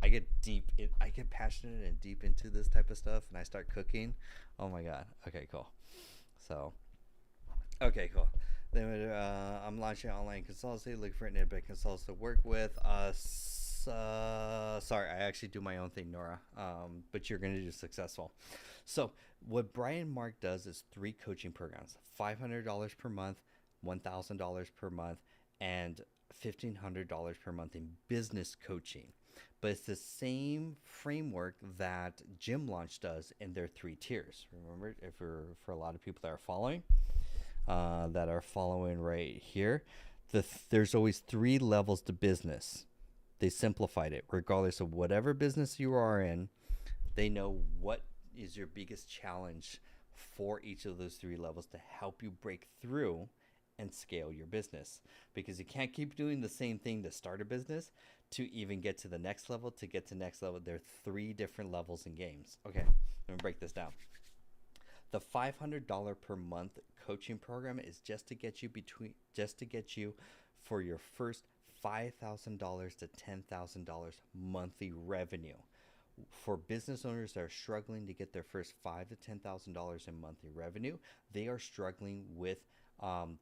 I get passionate and deep into this type of stuff, and I start cooking. Oh my god. Okay, cool. So, okay, cool. Then I'm launching online consultancy, looking for an independent consultant to work with. Sorry, I actually do my own thing, Nora. But you're gonna do successful. So what Brian Mark does is three coaching programs: $500 per month, $1,000 per month, and $1,500 per month in business coaching. But it's the same framework that Gym Launch does in their three tiers. Remember, if for a lot of people that are following right here, there's always three levels to business. They simplified it. Regardless of whatever business you are in, they know what is your biggest challenge for each of those three levels to help you break through and scale your business. Because you can't keep doing the same thing to start a business to even get to the next level. To get to next level, there are three different levels in games. Okay, let me break this down. The $500 per month coaching program is just to get you for your first $5,000 to $10,000 monthly revenue. For business owners that are struggling to get their first $5,000 to $10,000 in monthly revenue, they are struggling with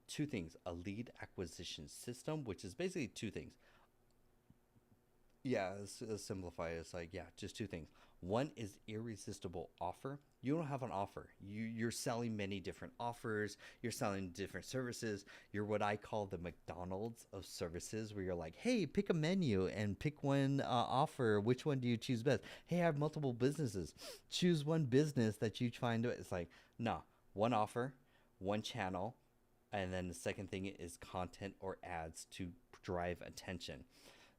two things: a lead acquisition system, which is basically two things. Yeah, let's simplify it. It's like, yeah, just two things. One is irresistible offer. You don't have an offer. You're selling many different offers. You're selling different services. You're what I call the McDonald's of services, where you're like, hey, pick a menu and pick one offer. Which one do you choose best? Hey, I have multiple businesses. Choose one business that you find. It's like, no, one offer, one channel, and then the second thing is content or ads to drive attention.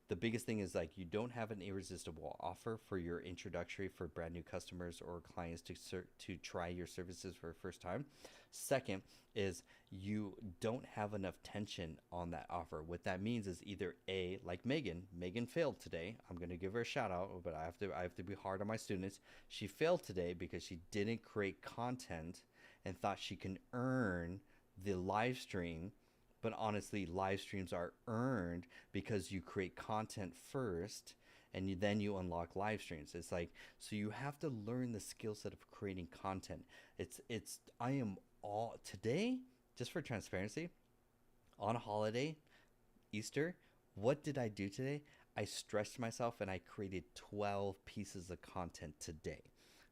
The biggest thing is like you don't have an irresistible offer for your introductory for brand new customers or clients to try your services for the first time. Second is you don't have enough tension on that offer. What that means is either A, like Megan failed today. I'm going to give her a shout out, but I have to be hard on my students. She failed today because she didn't create content and thought she can earn the live stream. But honestly, live streams are earned because you create content first, and then you unlock live streams. It's like, so you have to learn the skill set of creating content. I am all today, just for transparency, on a holiday, Easter. What did I do today? I stretched myself and I created 12 pieces of content today.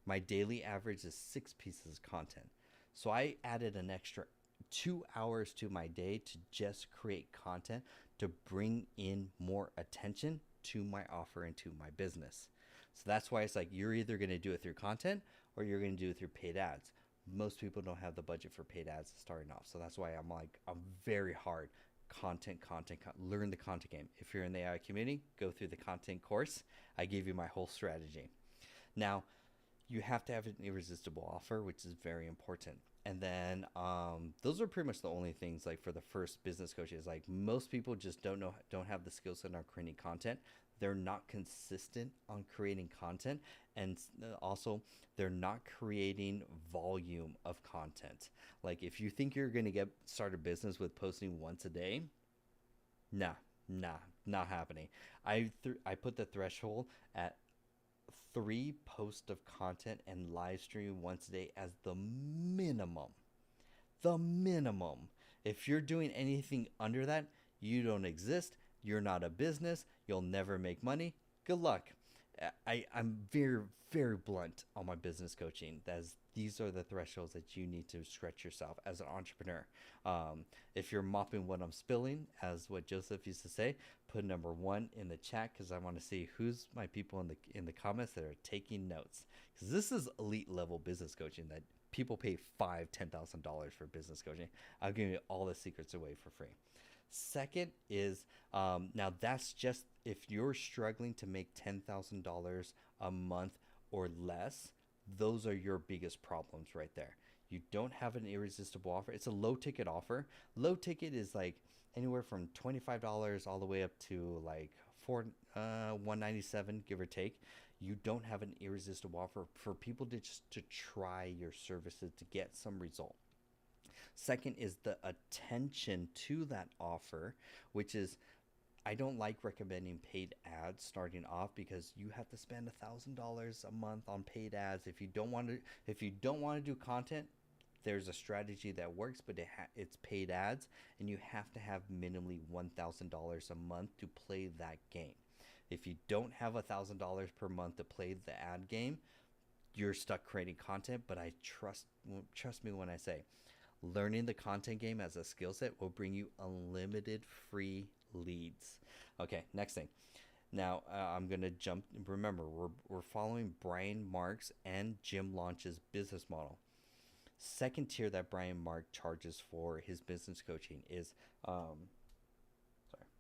My daily average is 6 pieces of content. So I added an extra 2 hours to my day to just create content to bring in more attention to my offer and to my business. So that's why it's like you're either going to do it through content or you're going to do it through paid ads. Most people don't have the budget for paid ads starting off. So that's why I'm very hard learn the content game. If you're in the AI community, go through the content course. I gave you my whole strategy. Now, you have to have an irresistible offer, which is very important. And then those are pretty much the only things like for the first business coaches. Like most people just don't have the skill set on creating content. They're not consistent on creating content, and also they're not creating volume of content. Like if you think you're gonna get start a business with posting once a day, nah, nah, not happening. I put the threshold at 3 posts of content and live stream once a day as the minimum. The minimum. If you're doing anything under that, you don't exist. You're not a business. You'll never make money. Good luck. I'm very, very blunt on my business coaching. These are the thresholds that you need to stretch yourself as an entrepreneur. If you're mopping what I'm spilling, as what Joseph used to say, put number one in the chat because I want to see who's my people in the comments that are taking notes. Because this is elite level business coaching that people pay $5,000, $10,000 for business coaching. I'll give you all the secrets away for free. Second is now that's just if you're struggling to make $10,000 a month or less, those are your biggest problems right there. You don't have an irresistible offer. It's a low ticket offer. Low ticket is like anywhere from $25 all the way up to like 197, give or take. You don't have an irresistible offer for people to just to try your services to get some result. Second is the attention to that offer, which is I don't like recommending paid ads starting off because you have to spend $1,000 a month on paid ads. If you don't want to do content, there's a strategy that works, but it's paid ads, and you have to have minimally $1,000 a month to play that game. If you don't have $1,000 per month to play the ad game, you're stuck creating content. But I trust me when I say, learning the content game as a skill set will bring you unlimited free leads. Okay, next thing. Now I'm gonna jump. Remember, we're following Brian Marks and Jim Launch's business model. Second tier that Brian Mark charges for his business coaching is sorry,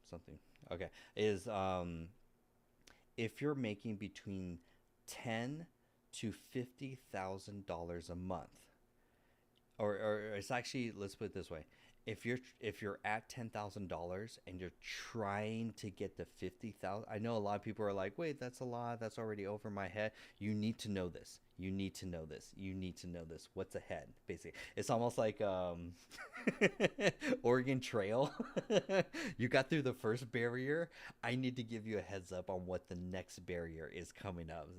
something. Okay, is if you're making between $10,000 to $50,000 a month, or it's actually, let's put it this way: if you're at $10,000 and you're trying to get to 50,000, I know a lot of people are like, wait, that's a lot, that's already over my head. You need to know this. You need to know this. You need to know this. What's ahead? Basically, it's almost like Oregon Trail. You got through the first barrier. I need to give you a heads up on what the next barrier is coming up.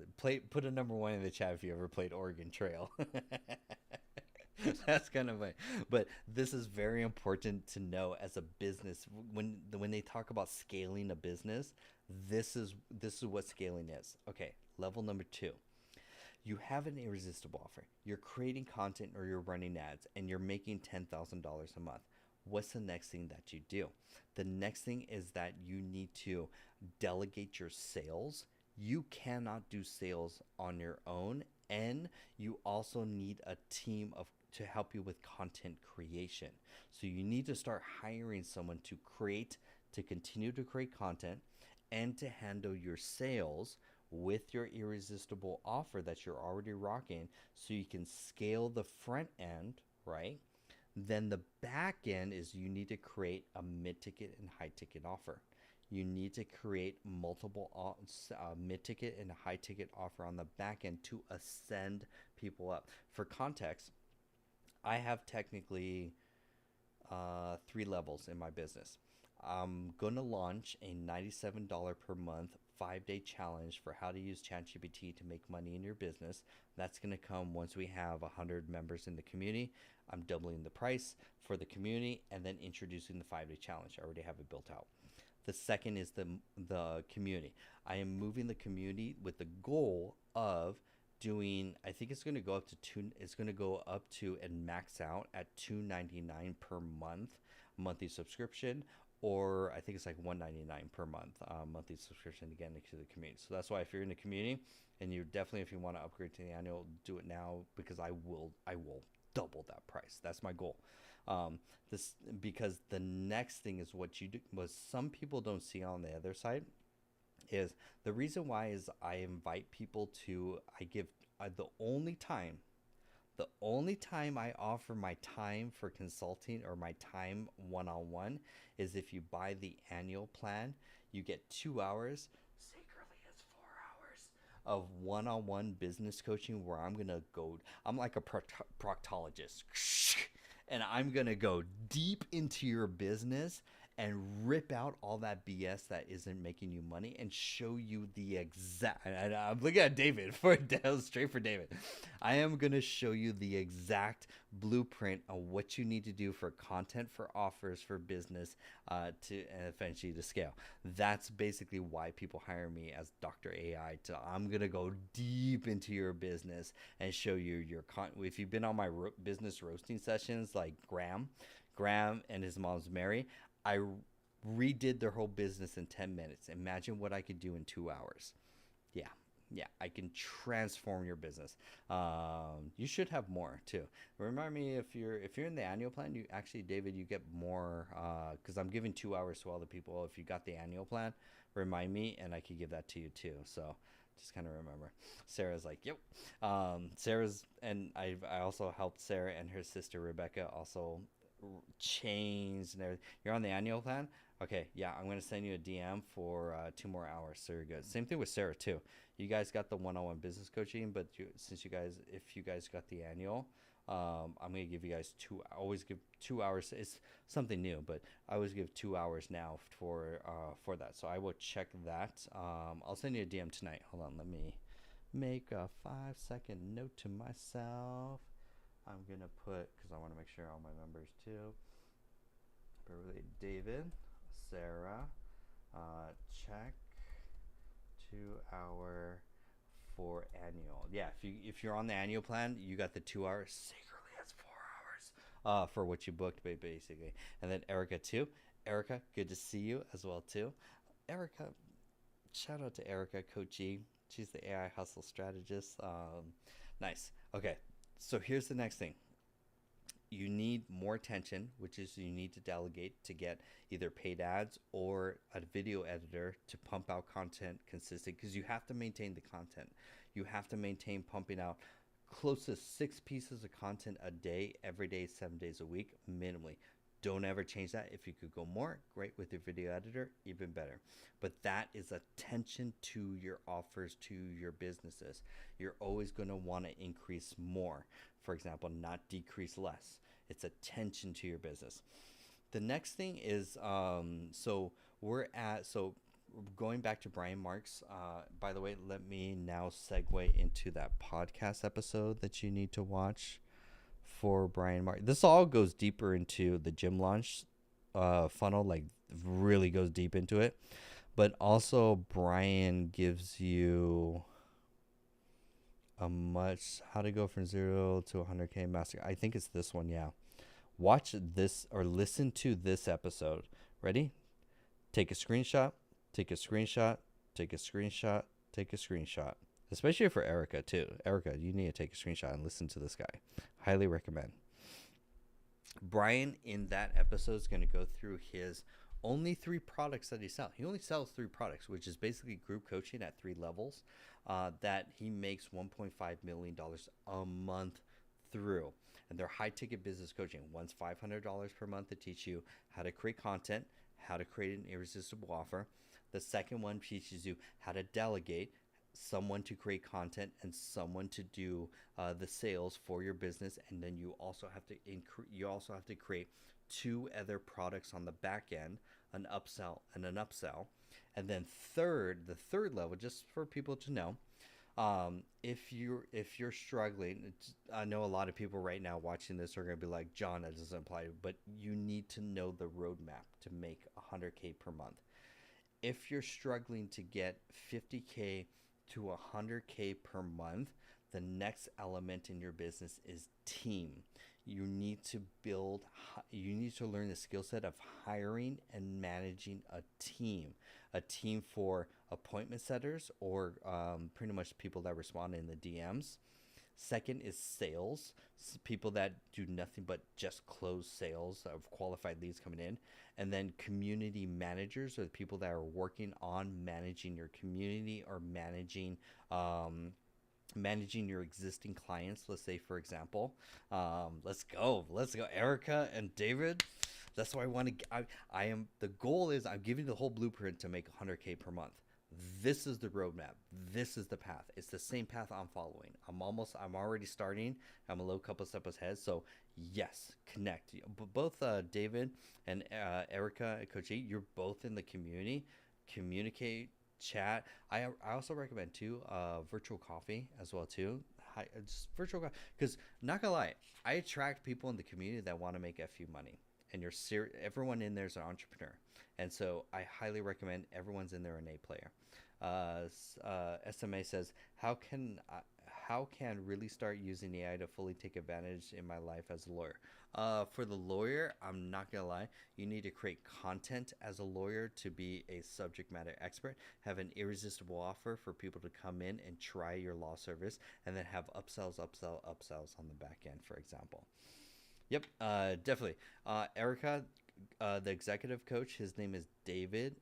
Put a number one in the chat if you ever played Oregon Trail. That's kind of funny, but this is very important to know as a business. When they talk about scaling a business, this is what scaling is. Okay, level number 2. You have an irresistible offer. You're creating content or you're running ads and you're making $10,000 a month. What's the next thing that you do? The next thing is that you need to delegate your sales. You cannot do sales on your own, and you also need a team to help you with content creation. So you need to start hiring someone to continue to create content and to handle your sales with your irresistible offer that you're already rocking, so you can scale the front end, right? Then the back end is you need to create a mid-ticket and high-ticket offer. You need to create multiple mid-ticket and high-ticket offer on the back end to ascend people up. For context, I have technically 3 levels in my business. I'm going to launch a $97 per month 5-day challenge for how to use ChatGPT to make money in your business. That's going to come once we have 100 members in the community. I'm doubling the price for the community and then introducing the 5-day challenge. I already have it built out. The second is the community. I am moving the community with the goal of doing, I think it's going to go up to and max out at $299 per month monthly subscription, or I think it's like $199 per month monthly subscription to get into the community. So that's why if you're in the community, and you definitely, if you want to upgrade to the annual, do it now, because I will double that price. That's my goal. This because the next thing is what you do was some people don't see on the other side is the reason why is I invite people to, I give the only time I offer my time for consulting or my time one-on-one is if you buy the annual plan. You get 2 hours, secretly it's 4 hours of one-on-one business coaching where I'm like a proctologist and I'm gonna go deep into your business and rip out all that BS that isn't making you money and show you the exact, and I'm looking at David straight for David. I am going to show you the exact blueprint on what you need to do for content, for offers, for business, to eventually to scale. That's basically why people hire me as Dr. AI. I'm going to go deep into your business and show you your if you've been on my business roasting sessions like Graham and his mom's Mary, I redid their whole business in 10 minutes. Imagine what I could do in 2 hours. Yeah, I can transform your business. You should have more too. Remind me, if you're in the annual plan, you actually, David, you get more, because I'm giving 2 hours to all the people. If you got the annual plan, remind me and I could give that to you too. So just kind of remember. Sarah's like, yep. Sarah's, and I also helped Sarah and her sister Rebecca also change and everything. You're on the annual plan? Okay, yeah, I'm going to send you a DM for 2 more hours, so you're good. Same thing with Sarah too. You guys got the one-on-one business coaching, but if you guys got the annual, I'm gonna give you guys always give 2 hours. It's something new, but I always give 2 hours now for that. So I will check that. I'll send you a DM tonight. Hold on, let me make a 5-second note to myself. I'm gonna put, because I want to make sure all my members too. Beverly, David, Sarah, check 2 hour for annual. Yeah, if you're on the annual plan, you got the 2 hours. Secretly, that's 4 hours. For what you booked, basically. And then Erica too. Erica, good to see you as well too. Erica, shout out to Erica, Coach E. She's the AI hustle strategist. Nice. Okay, so here's the next thing. You need more attention, which is you need to delegate to get either paid ads or a video editor to pump out content consistent, because you have to maintain the content. You have to maintain pumping out close to 6 pieces of content a day, every day, 7 days a week, minimally. Don't ever change that. If you could go more, great. With your video editor, even better. But that is attention to your offers, to your businesses. You're always going to want to increase more. For example, not decrease less. It's attention to your business. The next thing is, so going back to Brian Marks. By the way, let me now segue into that podcast episode that you need to watch for Brian Marks. This all goes deeper into the gym launch funnel, like really goes deep into it. But also Brian gives you how to go from 0 to 100K master. I think it's this one. Yeah. Watch this or listen to this episode. Ready? Take a screenshot, take a screenshot, take a screenshot, take a screenshot. Especially for Erica too. Erica, you need to take a screenshot and listen to this guy. Highly recommend. Brian in that episode is going to go through his only 3 products that he sells. He only sells 3 products, which is basically group coaching at 3 levels that he makes $1.5 million a month through. And they're high ticket business coaching. One's $500 per month to teach you how to create content, how to create an irresistible offer. The second one teaches you how to delegate, someone to create content and someone to do the sales for your business. And then you also have to create 2 other products on the back end, an upsell and an upsell. And then the third level, just for people to know, if you're struggling, I know a lot of people right now watching this are going to be like, John, that doesn't apply, but you need to know the roadmap to make 100K per month. If you're struggling to get 50K to 100K per month, the next element in your business is team. You need to learn the skill set of hiring and managing a team for appointment setters or pretty much people that respond in the DMs. Second is sales, people that do nothing but just close sales of qualified leads coming in. And then community managers are the people that are working on managing your community or managing your existing clients. Let's say, for example, let's go, Erica and David. That's why the goal is I'm giving the whole blueprint to make 100K per month. This is the roadmap. This is the path. It's the same path I'm following. I'm already starting. I'm a little couple steps ahead. So yes, connect. Both David and Erica, Coach E, you're both in the community. Communicate, chat. I also recommend too virtual coffee as well too. Just virtual coffee, because not gonna lie, I attract people in the community that want to make a few money, and everyone in there is an entrepreneur, and so I highly recommend everyone's in there an A player. SMA says, how can really start using AI to fully take advantage in my life as a lawyer? For the lawyer, I'm not gonna lie, you need to create content as a lawyer to be a subject matter expert, have an irresistible offer for people to come in and try your law service, and then have upsells on the back end, for example. Yep, definitely. Erica, the executive coach, his name is David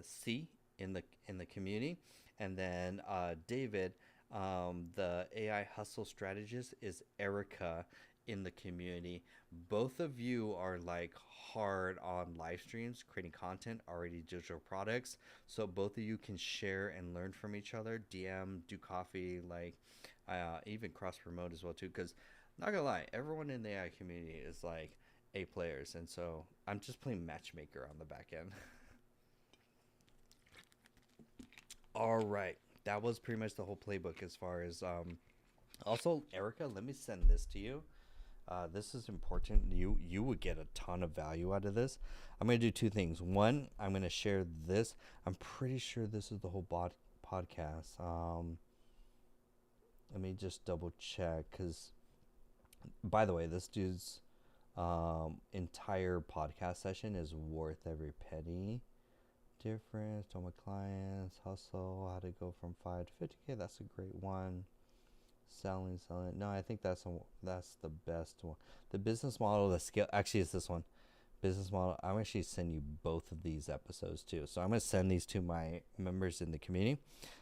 C in the community, and then David, the AI hustle strategist, is Erica in the community. Both of you are like hard on live streams, creating content, already digital products. So both of you can share and learn from each other. DM, do coffee, like even cross promote as well too. Because Not gonna lie, everyone in the AI community is like A players, and so I'm just playing matchmaker on the back end. All right, that was pretty much the whole playbook as far as Also, Erica, let me send this to you. This is important. You would get a ton of value out of this. I'm gonna do two things. One, I'm gonna share this. I'm pretty sure this is the whole podcast. Let me just double check because, by the way, this dude's entire podcast session is worth every penny. Difference, told my clients, hustle, how to go from 5 to 50K. That's a great one. Selling. No, I think that's the best one. The business model, the scale. Actually, it's this one. Business model. I'm actually send you both of these episodes too. So I'm gonna send these to my members in the community.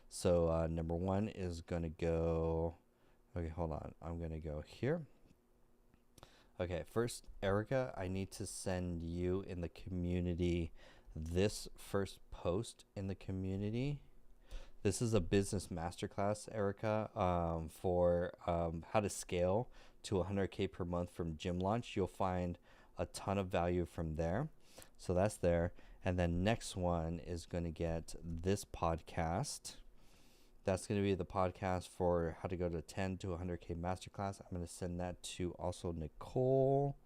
So number one is gonna go. Okay, hold on. I'm gonna go here. Okay, first, Erica, I need to send you in the community this first post in the community. This is a business masterclass, Erica, for how to scale to 100K per month from gym launch. You'll find a ton of value from there. So that's there. And then next one is going to get this podcast. That's going to be the podcast for how to go to 10 to 100K masterclass. I'm going to send that to also Nicole.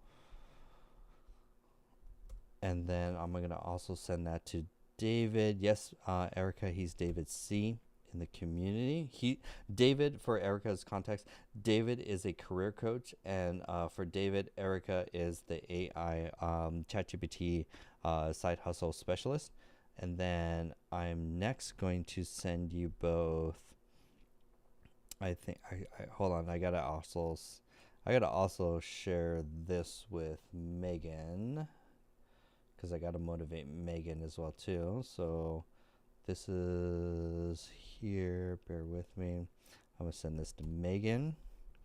And then I'm going to also send that to David. Yes, Erica, he's David C. in the community. David, for Erica's context, David is a career coach, and for David, Erica is the AI ChatGPT side hustle specialist. And then I'm next going to send you both. I think I hold on. I gotta also share this with Megan, because I got to motivate Megan as well too. So this is here. Bear with me. I'm going to send this to Megan.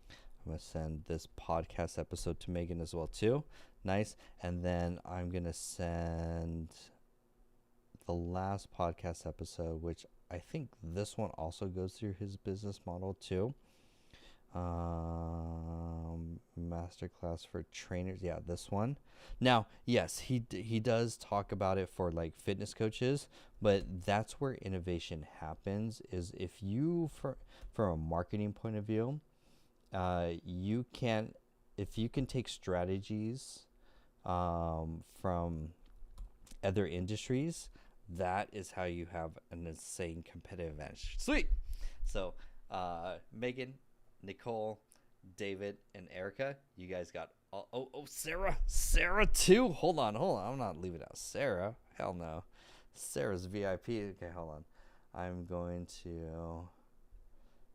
I'm going to send this podcast episode to Megan as well too. Nice. And then I'm going to send the last podcast episode, which I think this one also goes through his business model too. Masterclass for trainers. Yeah, this one. Now, yes, he does talk about it for like fitness coaches, but that's where innovation happens. Is if you, from a marketing point of view, if you can take strategies from other industries, that is how you have an insane competitive advantage. Sweet. So, Megan, Nicole, David, and Erica, you guys got Sarah too. Hold on, I'm not leaving out Sarah. Hell no. Sarah's VIP. Okay, hold on. I'm going to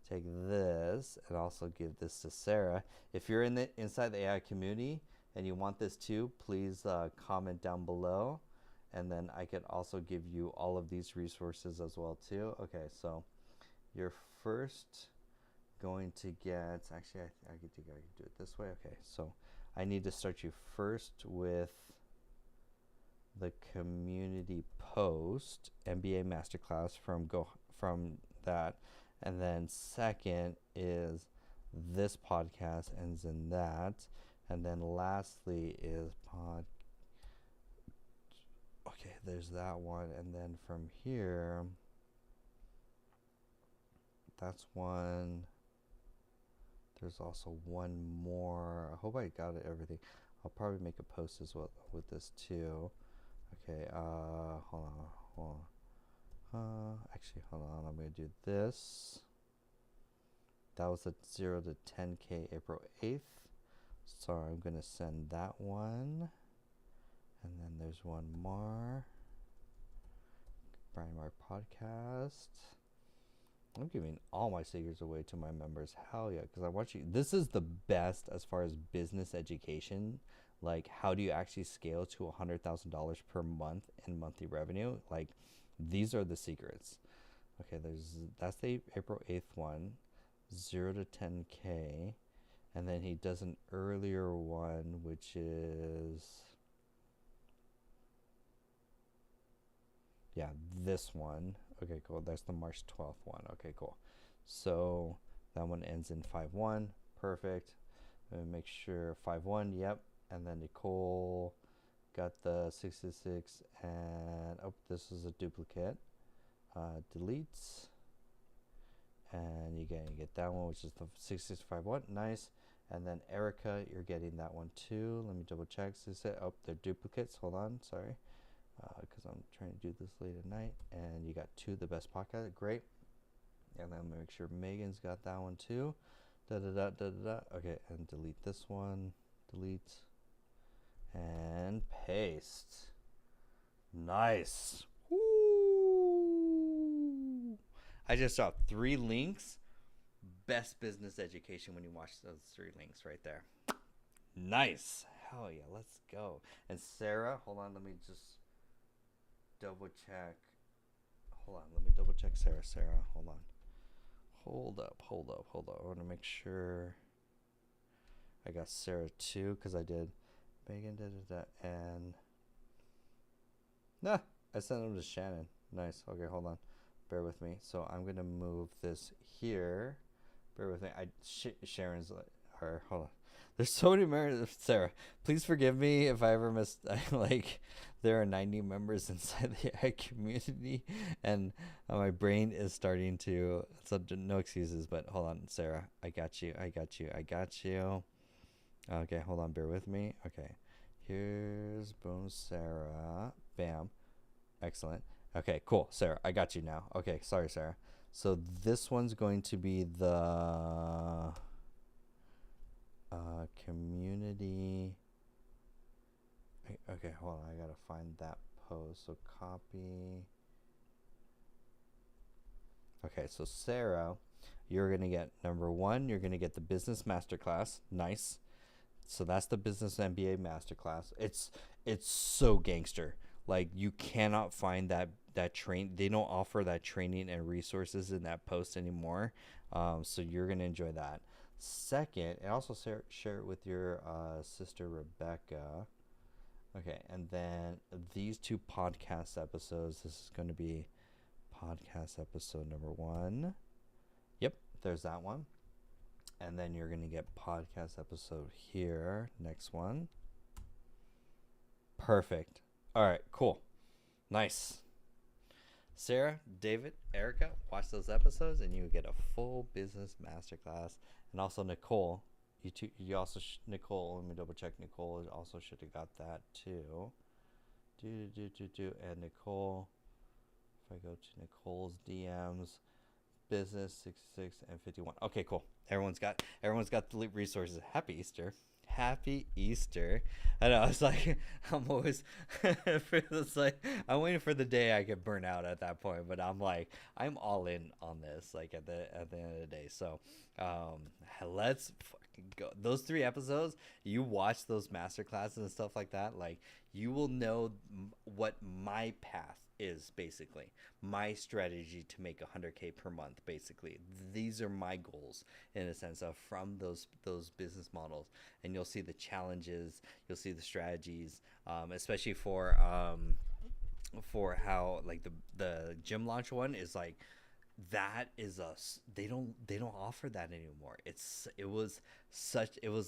take this and also give this to Sarah. If you're inside the AI community and you want this too, please comment down below, and then I could also give you all of these resources as well too. Okay, so you're first going to get, actually I could do it this way. Okay, so I need to start you first with the community post MBA masterclass from that, and then second is this podcast ends in that, and then lastly is okay, there's that one, and then from here, that's one. There's also one more. I hope I got everything. I'll probably make a post as well with this too. Okay, hold on. Actually, hold on. I'm gonna do this. That was at 0 to 10K April 8th. So I'm gonna send that one. And then there's one more. Brian Mark Podcast. I'm giving all my secrets away to my members. Hell yeah, because I want you. This is the best as far as business education. Like, how do you actually scale to $100,000 per month in monthly revenue? Like, these are the secrets. Okay, that's the April 8th one, 0 to 10K, and then he does an earlier one, which is, yeah, this one. Okay, cool. That's the March 12th one. Okay, cool. So that one ends in 5-1. Perfect. Make sure 5-1. Yep. And then Nicole got the 66, and oh, this is a duplicate. Delete, and you get that one, which is the 6651. Nice. And then Erica, you're getting that one too. Let me double check. Oh, they're duplicates. Hold on, sorry, because I'm trying to do this late at night. And you got two of the best podcast. Great. And then make sure Megan's got that one too. Okay, and delete this one. Delete. And paste. Nice. Woo! I just dropped 3 links. Best business education when you watch those 3 links right there. Nice. Hell yeah, let's go. And Sarah, hold on, let me just double check. Hold on, let me double check Sarah. Sarah, hold on. Hold up. I want to make sure I got Sarah too, because I did Megan, and I sent them to Shannon. Nice. Okay, hold on. Bear with me. So I'm gonna move this here. Bear with me. Sharon's her. Hold on. There's so many members. Sarah, please forgive me if I ever missed. Like, there are 90 members inside the AI community, and my brain is starting to. So no excuses. But hold on, Sarah. I got you. Okay, hold on. Bear with me. Okay, here's boom, Sarah. Bam. Excellent. Okay, cool. Sarah, I got you now. Okay, sorry, Sarah. So this one's going to be the community. Okay, hold on. I gotta find that post. So copy. Okay, so Sarah, you're gonna get number 1. You're gonna get the business masterclass. Nice. So that's the business MBA masterclass. It's so gangster. Like, you cannot find that train. They don't offer that training and resources in that post anymore. So you're gonna enjoy that. Second, and also share it with your sister Rebecca. Okay, and then these 2 podcast episodes. This is going to be podcast episode number 1. Yep, there's that one. And then you're going to get podcast episode here. Next one. Perfect. All right, cool. Nice. Sarah, David, Erica, watch those episodes and you get a full business masterclass. And also Nicole, you also Nicole. Let me double check. Nicole also should have got that too. And Nicole, if I go to Nicole's DMs, business 66 and 51. Okay, cool. Everyone's got the resources. Happy Easter. Happy Easter. I know, it's like I'm always it's like I'm waiting for the day I get burnt out at that point, but I'm like I'm all in on this, like at the end of the day. So let's fucking go. Those 3 episodes, you watch those master classes and stuff like that, like you will know what my path is, basically my strategy to make 100K per month. Basically, these are my goals in a sense of from those business models, and you'll see the challenges, you'll see the strategies, especially for how like the gym launch one is like, that is they don't offer that anymore. It was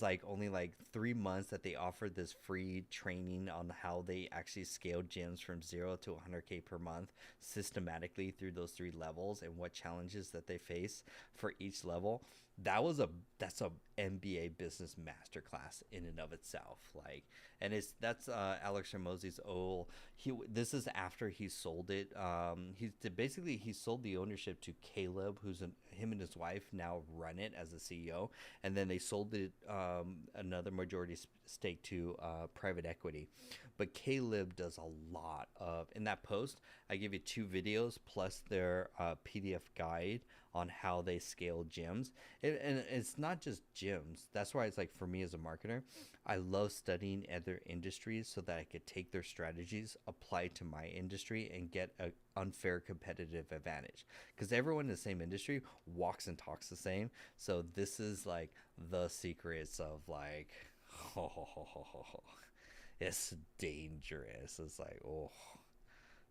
like only like 3 months that they offered this free training on how they actually scaled gyms from 0 to 100K per month systematically through those 3 levels, and what challenges that they face for each level. That's a MBA business masterclass in and of itself. Like, and that's Alex Hormozi's this is after he sold it. He sold the ownership to Caleb, him and his wife now run it as a CEO, and then they sold it another majority stake to private equity. But Caleb does a lot of, in that post I give you 2 videos plus their PDF guide on how they scale gyms. And it's not just gyms. That's why it's like, for me as a marketer, I love studying other industries so that I could take their strategies, apply to my industry, and get an unfair competitive advantage. Because everyone in the same industry walks and talks the same. So this is like the secrets of like, it's dangerous. It's like,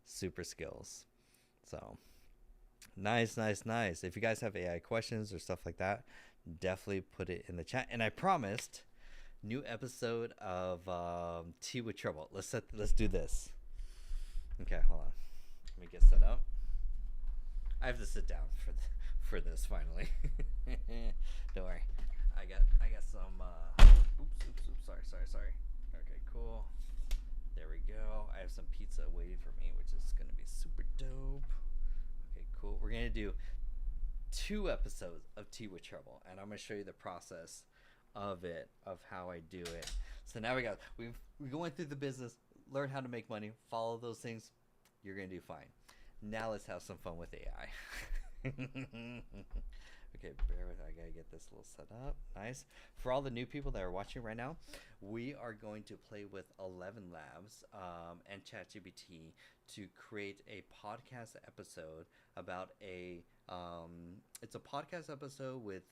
super skills. So nice. If you guys have AI questions or stuff like that, definitely put it in the chat. And I promised new episode of Tea with Trouble. Let's do this. Okay, hold on. Let me get set up. I have to sit down for this finally. Don't worry. I got some. Oops. Sorry. Okay, cool. There we go. I have some pizza waiting for me, which is gonna be super dope. Okay, cool. We're gonna do 2 episodes of Tea with Trouble, and I'm gonna show you the process of how I do it. So now we're going through the business, learn how to make money, follow those things. You're gonna do fine. Now let's have some fun with AI. Okay, bear with. I gotta get this little set up. Nice. For all the new people that are watching right now, we are going to play with 11 Labs and ChatGPT to create a podcast episode about it's a podcast episode with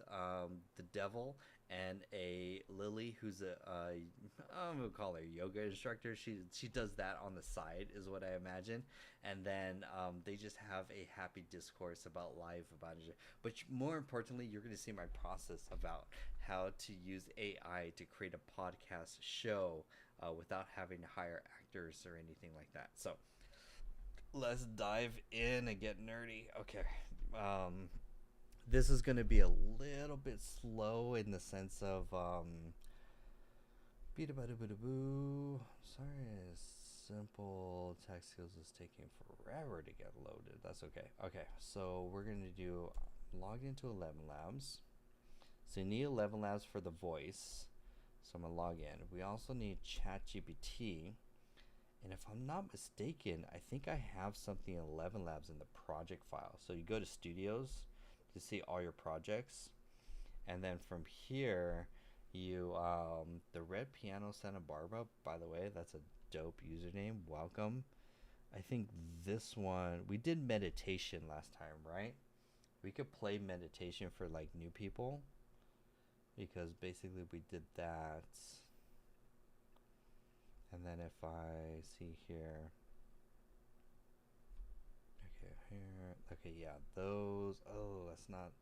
the devil and a Lily, who's I'm gonna call her a yoga instructor. She does that on the side, is what I imagine, and then they just have a happy discourse about life, about it. But more importantly, you're gonna see my process about how to use AI to create a podcast show without having to hire actors or anything like that. So let's dive in and get nerdy. Okay. This is going to be a little bit slow in the sense of sorry, simple text skills is taking forever to get loaded. That's okay. So we're going to do log into 11 Labs. So you need 11 Labs for the voice. So I'm going to log in. We also need ChatGPT. And if I'm not mistaken, I think I have something in 11 Labs in the project file. So you go to Studios to see all your projects, and then from here you the Red Piano Santa Barbara, by the way, that's a dope username. Welcome. I think this one, we did meditation last time, right? We could play meditation for like new people, because basically we did that. And then if I see here, okay, yeah, those, that's not,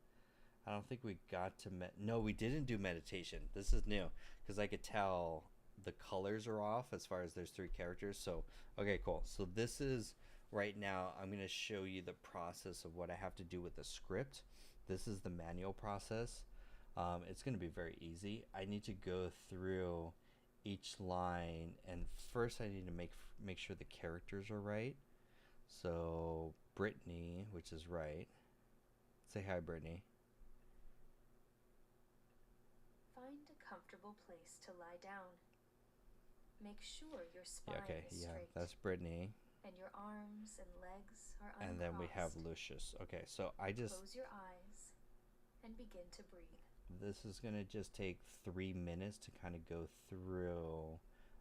I don't think we got to, no, we didn't do meditation. This is new, because I could tell the colors are off as far as there's 3 characters. So, okay, cool. So this is, right now, I'm going to show you the process of what I have to do with the script. This is the manual process. It's going to be very easy. I need to go through each line, and first I need to make sure the characters are right. So Brittany, which is right. Say hi, Brittany. Find a comfortable place to lie down. Make sure your spine is straight. That's Brittany. And your arms and legs are uncrossed. And then we have Lucius. Okay, so I just close your eyes and begin to breathe. This is gonna just take 3 minutes to kind of go through.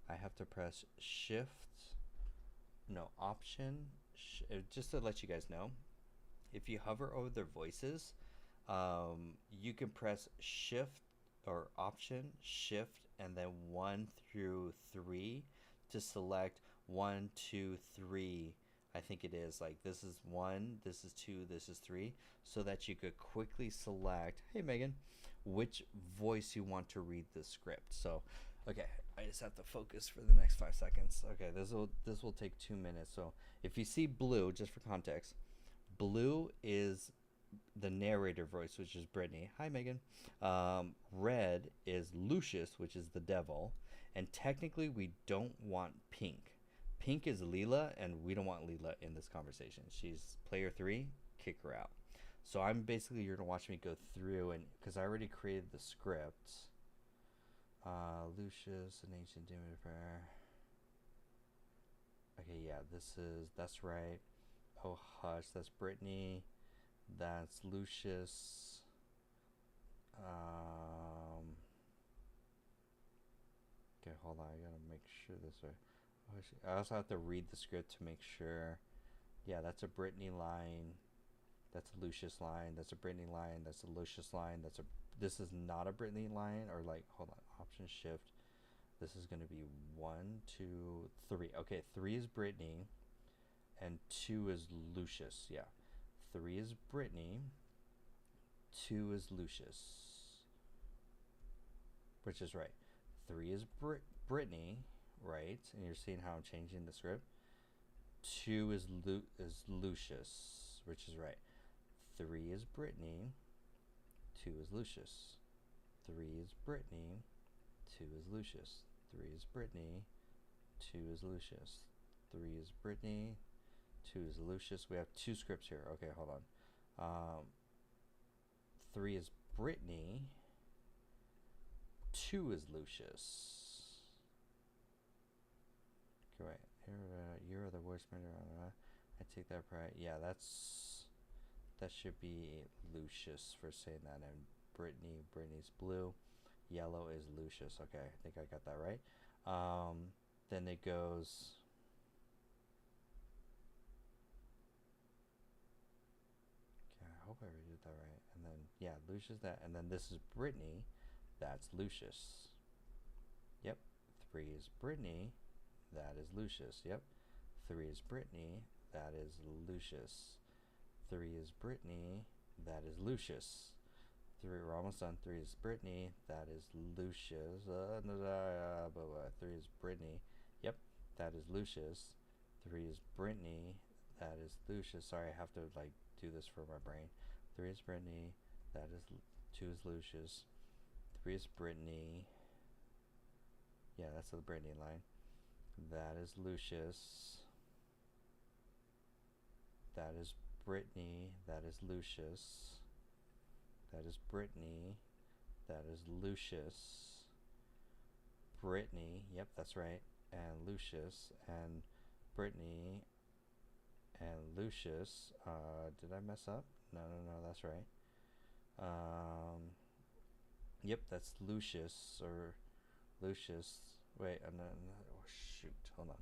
I have to press Option, just to let you guys know. If you hover over their voices, you can press Shift or Option, Shift, and then 1 through 3 to select 1, 2, 3. I think it is like this is 1, this is 2, this is 3, so that you could quickly select, hey Megan, which voice you want to read the script. So, okay, I just have to focus for the next 5 seconds. Okay, this will take 2 minutes. So if you see blue, just for context, blue is the narrator voice, which is Brittany. Hi, Megan. Red is Lucius, which is the devil. And technically, we don't want pink. Pink is Leela, and we don't want Leela in this conversation. She's player 3. Kick her out. So I'm basically, you're going to watch me go through, and because I already created the script. Lucius, an ancient demon prayer. Okay, yeah, that's right. Oh, hush, that's Brittany. That's Lucius. Okay, hold on, I gotta make sure this right. I also have to read the script to make sure. Yeah, that's a Brittany line. That's a Lucius line. That's a Brittany line. That's a Lucius line. This is not a Brittany line, or like, hold on, Option Shift. This is gonna be 1, 2, 3. Okay, 3 is Brittany, and 2 is Lucius. Yeah, 3 is Brittany. 2 is Lucius. which is right. 3 is Brittany, right? And you're seeing how I'm changing the script. 2 is Lucius, which is right. 3 is Brittany. 2 is Lucius. 3 is Brittany. 2 is Lucius. 3 is Brittany. 2 is Lucius. 3 is Brittany. 2 is Lucius. We have 2 scripts here. Okay, hold on. 3 is Brittany. 2 is Lucius. Okay, right. You're the worst murderer. I take that pride. Yeah, that should be Lucius for saying that. And Brittany's blue. Yellow is Lucius. Okay, I think I got that right. Then it goes. Okay, I hope I did that right. And then yeah, Lucius that. And then this is Brittany. That's Lucius. Yep. 3 is Brittany. That is Lucius. Yep. 3 is Brittany. That is Lucius. 3 is Brittany. That is Lucius. 3, we're almost done. 3 is Brittany. That is Lucius. 3 is Brittany. Yep. That is Lucius. 3 is Brittany. That is Lucius. Sorry, I have to like do this for my brain. 3 is Brittany. That is 2 is Lucius. 3 is Brittany. Yeah, that's the Brittany line. That is Lucius. That is Brittany. That is Lucius. That is Brittany. That is Lucius. Brittany. Yep, that's right. And Lucius. And Brittany. And Lucius. Did I mess up? No, that's right. Yep, that's Lucius. Or Lucius. Wait, oh shoot. Hold on.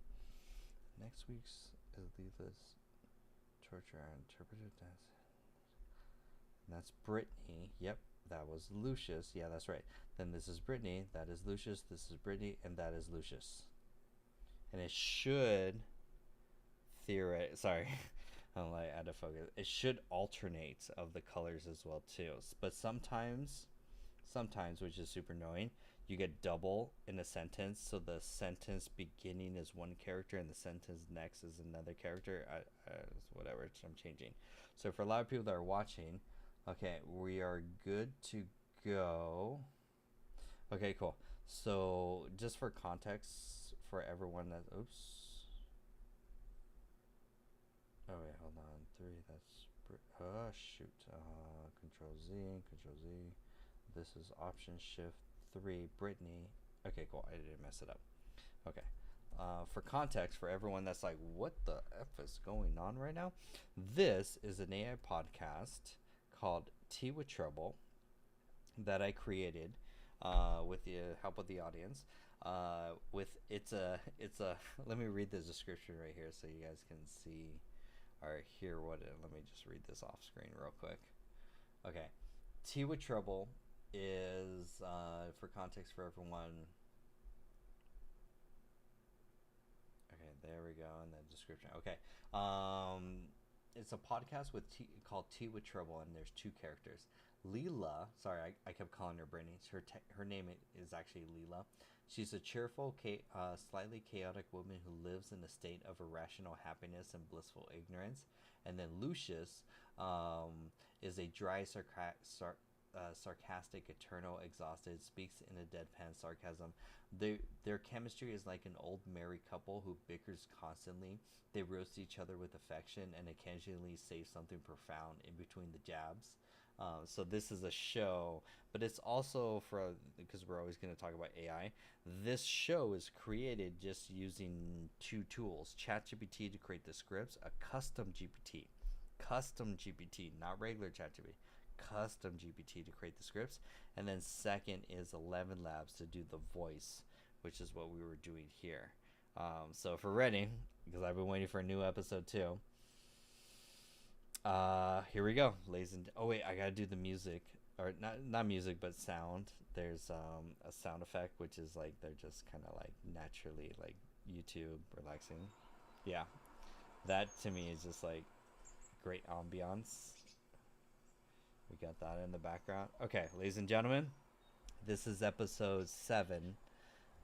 Next week's is Leela's torture. I interpreted that. And that's Brittany. Yep, that was Lucius. Yeah, that's right. Then this is Brittany. That is Lucius. This is Brittany. And that is Lucius. And it should sorry. I'm like out of focus. It should alternate of the colors as well too. But sometimes, which is super annoying, you get double in a sentence. So the sentence beginning is one character and the sentence next is another character. Whatever, I'm changing. So for a lot of people that are watching, okay, we are good to go. Okay, cool. So just for context for everyone that, oops. Oh wait, hold on. 3, that's, oh shoot. Control Z. This is Option Shift 3, Brittany. Okay, cool. I didn't mess it up. Okay. For context, for everyone that's like, what the F is going on right now? This is an AI podcast called Tea with Trouble that I created with the help of the audience. Let me read the description right here so you guys can see or hear let me just read this off screen real quick. Okay. Tea with Trouble is, for context for everyone. Okay, there we go in the description. Okay. It's a podcast called Tea with Trouble, and there's 2 characters. Leela, sorry, I kept calling her Brittany. Her name is actually Leela. She's a cheerful, slightly chaotic woman who lives in a state of irrational happiness and blissful ignorance. And then Lucius is a dry, sarcastic, eternal, exhausted, speaks in a deadpan sarcasm. Their chemistry is like an old married couple who bickers constantly. They roast each other with affection and occasionally say something profound in between the jabs. So this is a show, but it's also because we're always going to talk about AI. This show is created just using 2 tools: ChatGPT to create the scripts, a custom GPT, not regular ChatGPT, custom GPT to create the scripts, and then second is 11 Labs to do the voice, which is what we were doing here. So if we're ready, because I've been waiting for a new episode too. Here we go, ladies and oh wait, I gotta do the music, or not music, but sound. There's a sound effect, which is like they're just kind of like naturally like YouTube relaxing. Yeah, that to me is just like great ambiance. We got that in the background. Okay, ladies and gentlemen, This is episode 7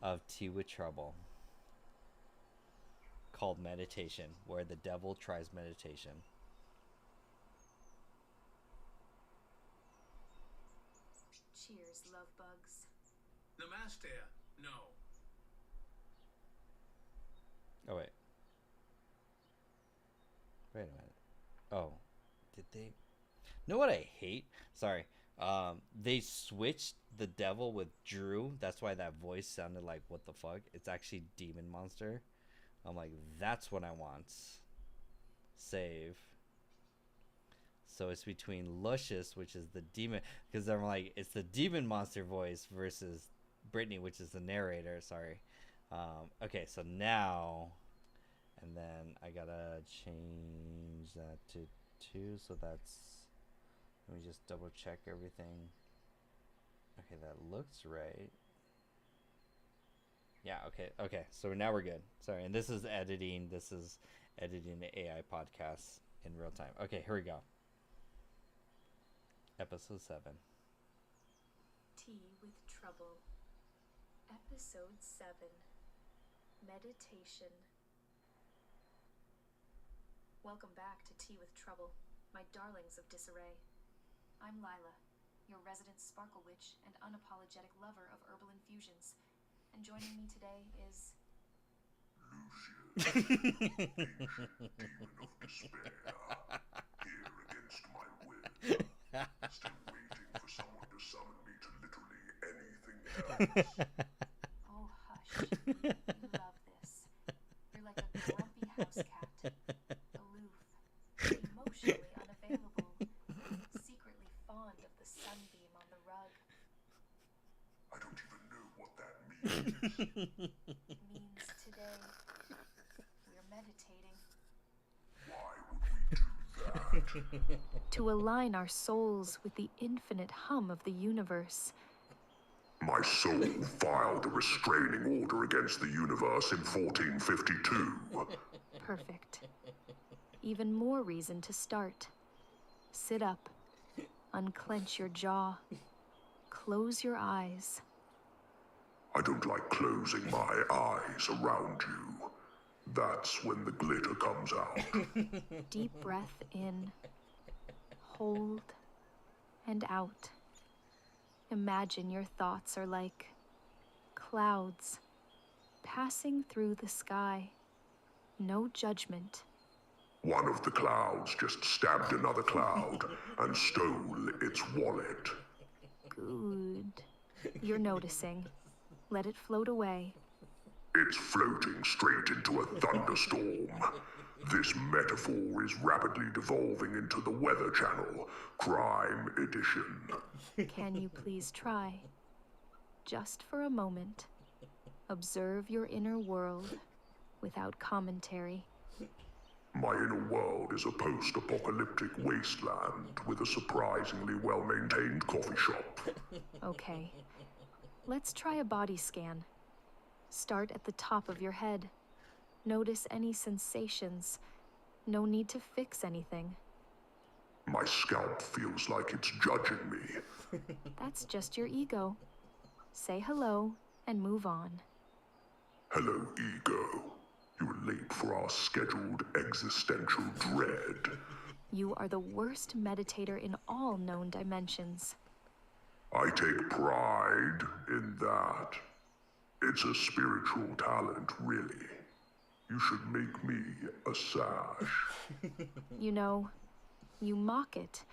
of Tea with Trouble, called Meditation, where the devil tries meditation. Cheers, love bugs. Namaste. No. Oh, wait. Wait a minute. Oh, did they? Know what I hate? Sorry. They switched the devil with Drew. That's why that voice sounded like, what the fuck? It's actually Demon Monster. I'm like, that's what I want. Save. So it's between Luscious, which is the demon, because I'm like, it's the Demon Monster voice versus Brittany, which is the narrator. Sorry. Okay, so now, and then I gotta change that to 2, so that's, let me just double check everything. Okay, that looks right. Yeah, okay, so now we're good. Sorry, and this is editing the AI podcasts in real time. Okay, here we go. Episode 7. Tea with Trouble. Episode 7. Meditation. Welcome back to Tea with Trouble, my darlings of disarray. I'm Lila, your resident sparkle witch and unapologetic lover of herbal infusions. And joining me today is... Lucius, ancient demon of despair, here against my will. Still waiting for someone to summon me to literally anything else. Oh, hush. You love this. You're like a grumpy house cat. Aloof, emotionally unavailable, secretly fond of the sunbeam on the rug. I don't even know what that means. Means today, we're meditating. Why would we do that? To align our souls with the infinite hum of the universe. My soul filed a restraining order against the universe in 1452. Perfect. Even more reason to start. Sit up. Unclench your jaw. Close your eyes. I don't like closing my eyes around you. That's when the glitter comes out. Deep breath in. Hold. And out. Imagine your thoughts are like clouds passing through the sky. No judgment. One of the clouds just stabbed another cloud and stole its wallet. Good. You're noticing. Let it float away. It's floating straight into a thunderstorm. This metaphor is rapidly devolving into the Weather Channel, Crime Edition. Can you please try? Just for a moment. Observe your inner world without commentary. My inner world is a post-apocalyptic wasteland with a surprisingly well-maintained coffee shop. Okay. Let's try a body scan. Start at the top of your head. Notice any sensations. No need to fix anything. My scalp feels like it's judging me. That's just your ego. Say hello and move on. Hello, ego. You're late for our scheduled existential dread. You are the worst meditator in all known dimensions. I take pride in that. It's a spiritual talent, really. You should make me a sash. You know, you mock it,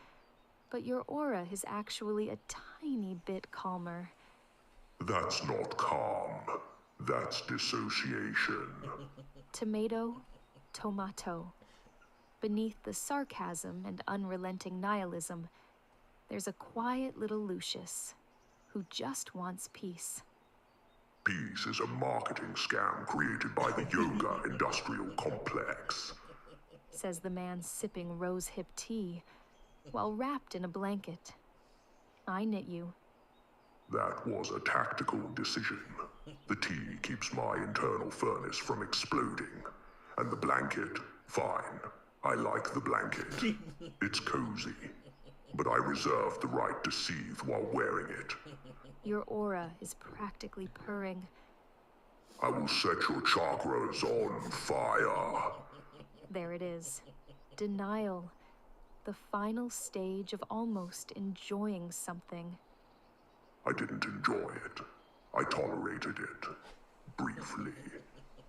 but your aura is actually a tiny bit calmer. That's not calm. That's dissociation. Tomato, tomato. Beneath the sarcasm and unrelenting nihilism, there's a quiet little Lucius who just wants peace. Peace is a marketing scam created by the yoga industrial complex. Says the man sipping rose-hip tea while wrapped in a blanket. I knit you. That was a tactical decision. The tea keeps my internal furnace from exploding. And the blanket, fine. I like the blanket. It's cozy. but I reserve the right to seethe while wearing it. Your aura is practically purring. I will set your chakras on fire. There it is. Denial. The final stage of almost enjoying something. I didn't enjoy it. I tolerated it. Briefly.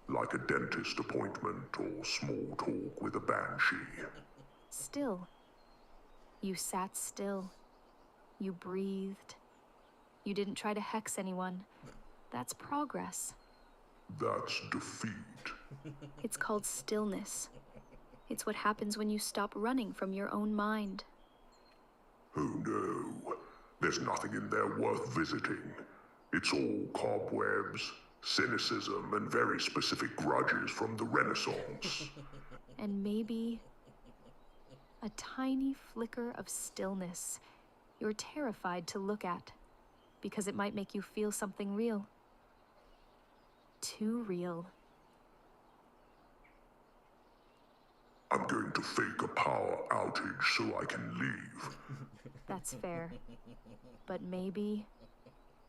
Like a dentist appointment or small talk with a banshee. Still. You sat still. You breathed. You didn't try to hex anyone. That's progress. That's defeat. It's called stillness. It's what happens when you stop running from your own mind. Oh no. There's nothing in there worth visiting. It's all cobwebs, cynicism, and very specific grudges from the Renaissance. And maybe a tiny flicker of stillness you're terrified to look at because it might make you feel something real. Too real. I'm going to fake a power outage so I can leave. That's fair. But maybe,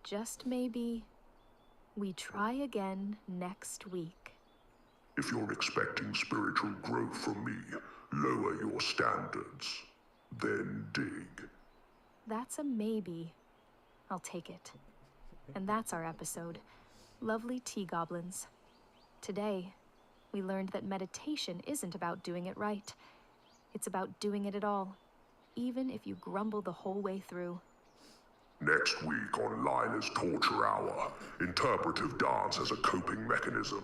just maybe, we try again next week. If you're expecting spiritual growth from me, lower your standards. Then dig. That's a maybe. I'll take it. And that's our episode. Lovely tea goblins. Today, we learned that meditation isn't about doing it right. It's about doing it at all, even if you grumble the whole way through. Next week on Lila's Torture Hour, interpretive dance as a coping mechanism.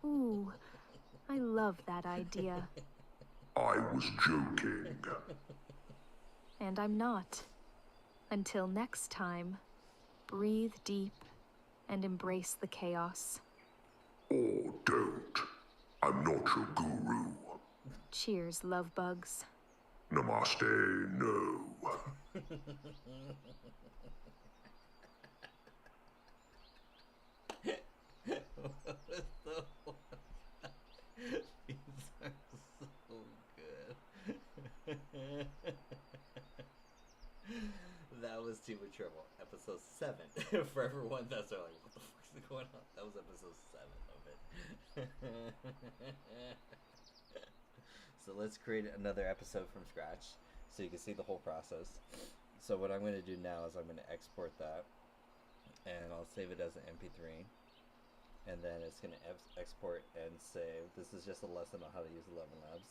Ooh, I love that idea. I was joking. And I'm not. Until next time, breathe deep and embrace the chaos. Or don't. I'm not your guru. Cheers, love bugs. Namaste, no. These are so good. That was Team with Trouble, episode 7. For everyone that's like, what the fuck is going on? That was episode 7 of it. So let's create another episode from scratch so you can see the whole process. So what I'm going to do now is I'm going to export that and I'll save it as an MP3. And then it's going to export and save. This is just a lesson on how to use 11 Labs.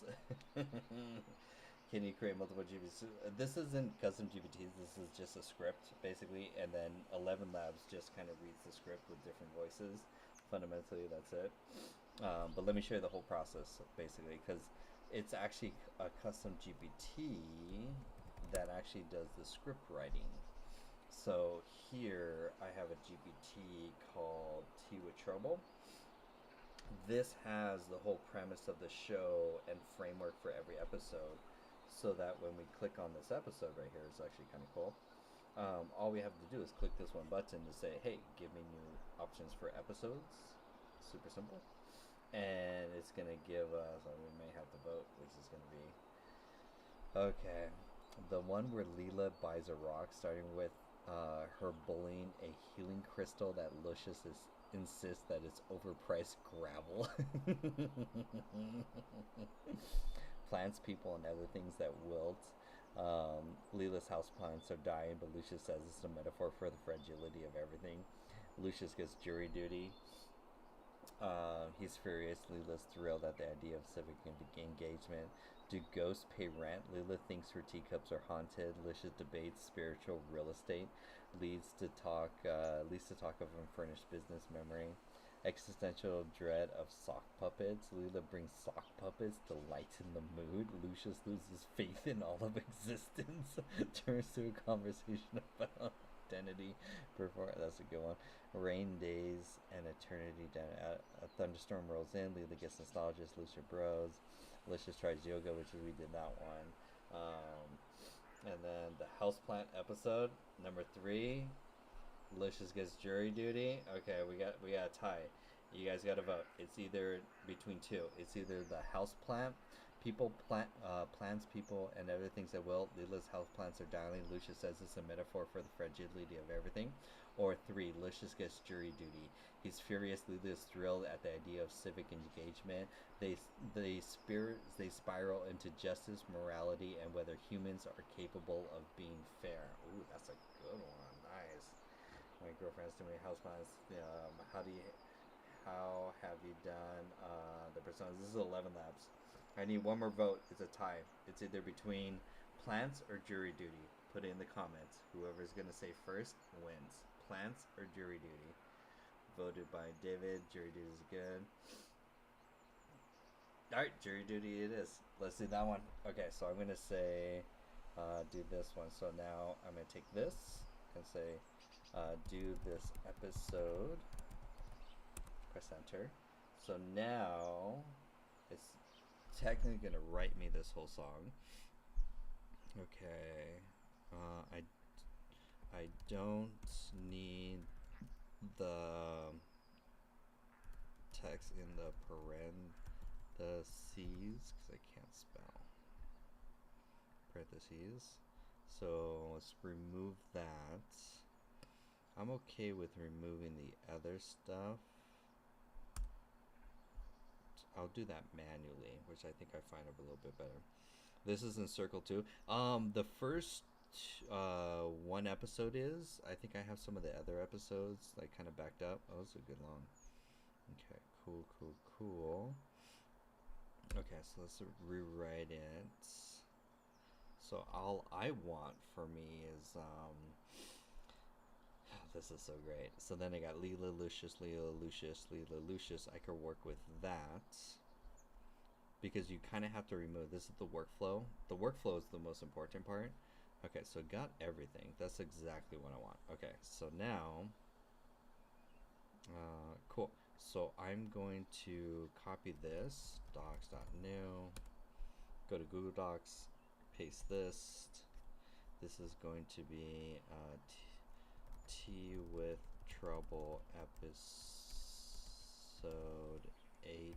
Can you create multiple GPTs? This isn't custom GPTs. This is just a script, basically. And then 11 Labs just kind of reads the script with different voices. Fundamentally, that's it. But let me show you the whole process, basically, because it's actually a custom GPT that actually does the script writing. So here I have a GPT called Tea with Trouble. This has the whole premise of the show and framework for every episode, so that when we click on this episode right here, it's actually kind of cool. All we have to do is click this one button to say, hey, give me new options for episodes. Super simple. And it's going to give us, we may have to vote, which is going to be, okay, the one where Leela buys a rock, starting with her bullying a healing crystal that Lucius insists that it's overpriced gravel. Plants, people, and other things that wilt. Leela's houseplants are dying, but Lucius says it's a metaphor for the fragility of everything. Lucius gets jury duty. He's furious. Leela's thrilled at the idea of civic engagement. Do ghosts pay rent? Leela thinks her teacups are haunted. Lucius debates spiritual real estate. Leads to talk of unfurnished business memory. Existential dread of sock puppets. Leela brings sock puppets to lighten the mood. Lucius loses faith in all of existence. Turns to a conversation about identity. That's a good one. Rain days and eternity. A thunderstorm rolls in. Leela gets nostalgic. Lucius bros. Lucius tries yoga, which we did that one. And then the houseplant episode number 3. Lucius gets jury duty. Okay, we got a tie. You guys got to vote. It's either between two. It's either the houseplant Plants, people, and other things at will. Leela's health plans are dialing. Lucius says it's a metaphor for the fragility of everything. Or 3, Lucius gets jury duty. He's furious. Leela is thrilled at the idea of civic engagement. They spiral into justice, morality, and whether humans are capable of being fair. Ooh, that's a good one. Nice. My girlfriend's doing house plans. How have you done the personas? This is 11 labs. I need one more vote. It's a tie. It's either between plants or jury duty. Put it in the comments. Whoever's going to say first wins. Plants or jury duty. Voted by David. Jury duty is good. Alright, jury duty it is. Let's do that one. Okay, so I'm going to say do this one. So now I'm going to take this and say do this episode. Press enter. So now it's technically gonna write me this whole song. Okay. I don't need the text in the parentheses because I can't spell parentheses. So let's remove that. I'm okay with removing the other stuff. I'll do that manually, which I think I find a little bit better. This is in circle 2. The first one episode is. I think I have some of the other episodes like kind of backed up. Oh, it's a good long. Okay, cool. Okay, so let's rewrite it. So all I want for me is this is so great. So then I got Leela, Lucius. I could work with that because you kind of have to remove. This is the workflow. The workflow is the most important part. Okay, so got everything. That's exactly what I want. Okay, so now, cool. So I'm going to copy this docs.new. Go to Google Docs. Paste this. This is going to be Tea with Trouble episode 8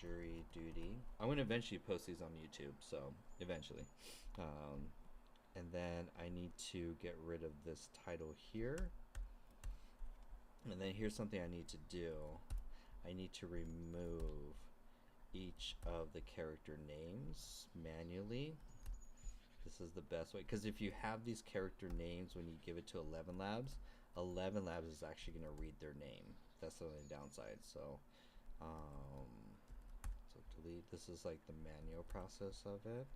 jury duty. I'm going to eventually post these on YouTube, so eventually. And then I need to get rid of this title here. And then here's something I need to do. I need to remove each of the character names manually. This is the best way, because if you have these character names when you give it to 11 labs is actually going to read their name. That's the only downside. So so delete. This is like the manual process of it.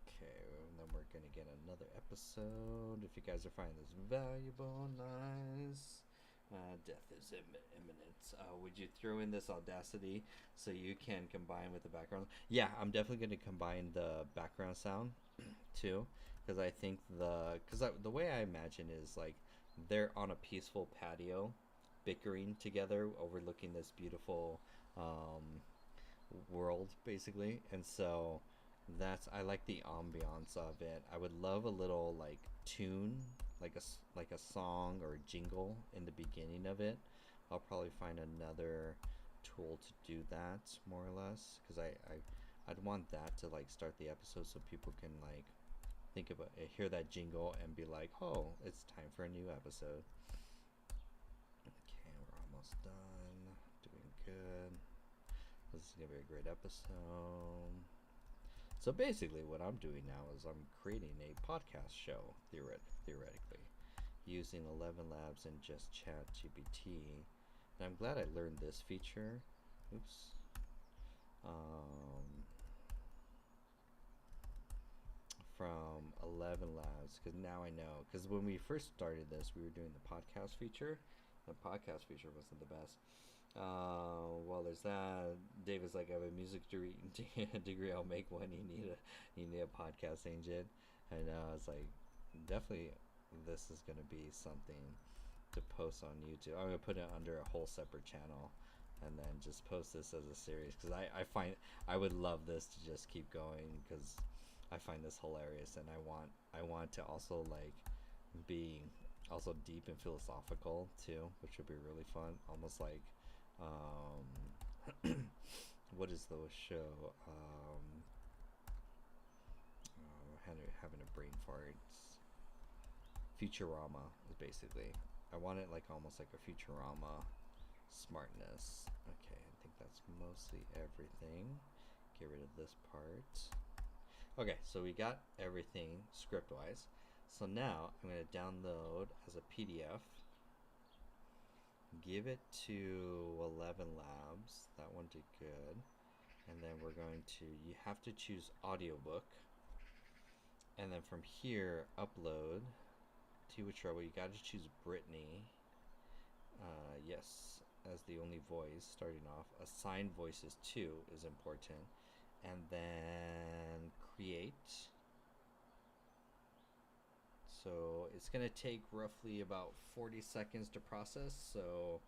Okay, and then we're going to get another episode. If you guys are finding this valuable, nice. Death is imminent. Would you throw in this Audacity so you can combine with the background? Yeah, I'm definitely going to combine the background sound too, because I think the way I imagine is like they're on a peaceful patio bickering together overlooking this beautiful world basically, and so I like the ambiance of it. I would love a little like tune, like a song or a jingle in the beginning of it. I'll probably find another tool to do that more or less, because I'd want that to like start the episode so people can like think about it, hear that jingle and be like, oh, it's time for a new episode. Okay, we're almost done. Doing good. This is gonna be a great episode. So basically what I'm doing now is I'm creating a podcast show, theoretically, using 11 Labs and just ChatGPT. And I'm glad I learned this feature. Oops. From 11 Labs, because now I know. Because when we first started this, we were doing the podcast feature. The podcast feature wasn't the best. Well, there's that. David's like, I have a music degree. I'll make one. You need a podcast engine. And it's like, definitely, this is gonna be something to post on YouTube. I'm gonna put it under a whole separate channel, and then just post this as a series, because I find I would love this to just keep going, because I find this hilarious, and I want to also like be also deep and philosophical too, which would be really fun, almost like What is the show? Having a brain fart. Futurama is basically. I want it like almost like a Futurama smartness. Okay, I think that's mostly everything. Get rid of this part. Okay, so we got everything script wise. So now I'm going to download as a PDF. Give it to 11 Labs. That one did good. And then we're going to, you have to choose audiobook. And then from here, upload. To which trouble, you got to choose Brittany. Yes, as the only voice starting off. Assign voices to is important. And then create. So it's going to take roughly about 40 seconds to process. So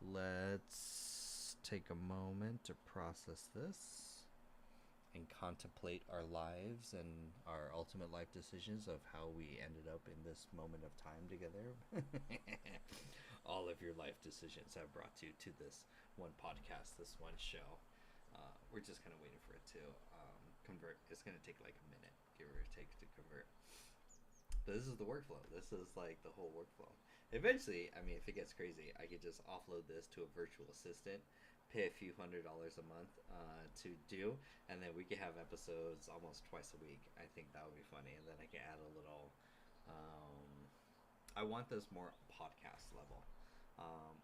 let's take a moment to process this and contemplate our lives and our ultimate life decisions of how we ended up in this moment of time together. All of your life decisions have brought you to this one podcast, this one show. We're just kind of waiting for it to convert. It's going to take like a minute, give or take, to convert. But this is the workflow. This is like the whole workflow. Eventually, I mean, if it gets crazy, I could just offload this to a virtual assistant, pay a few $100s a month to do, and then we could have episodes almost twice a week. I think that would be funny. And then I can add a little. I want this more podcast level.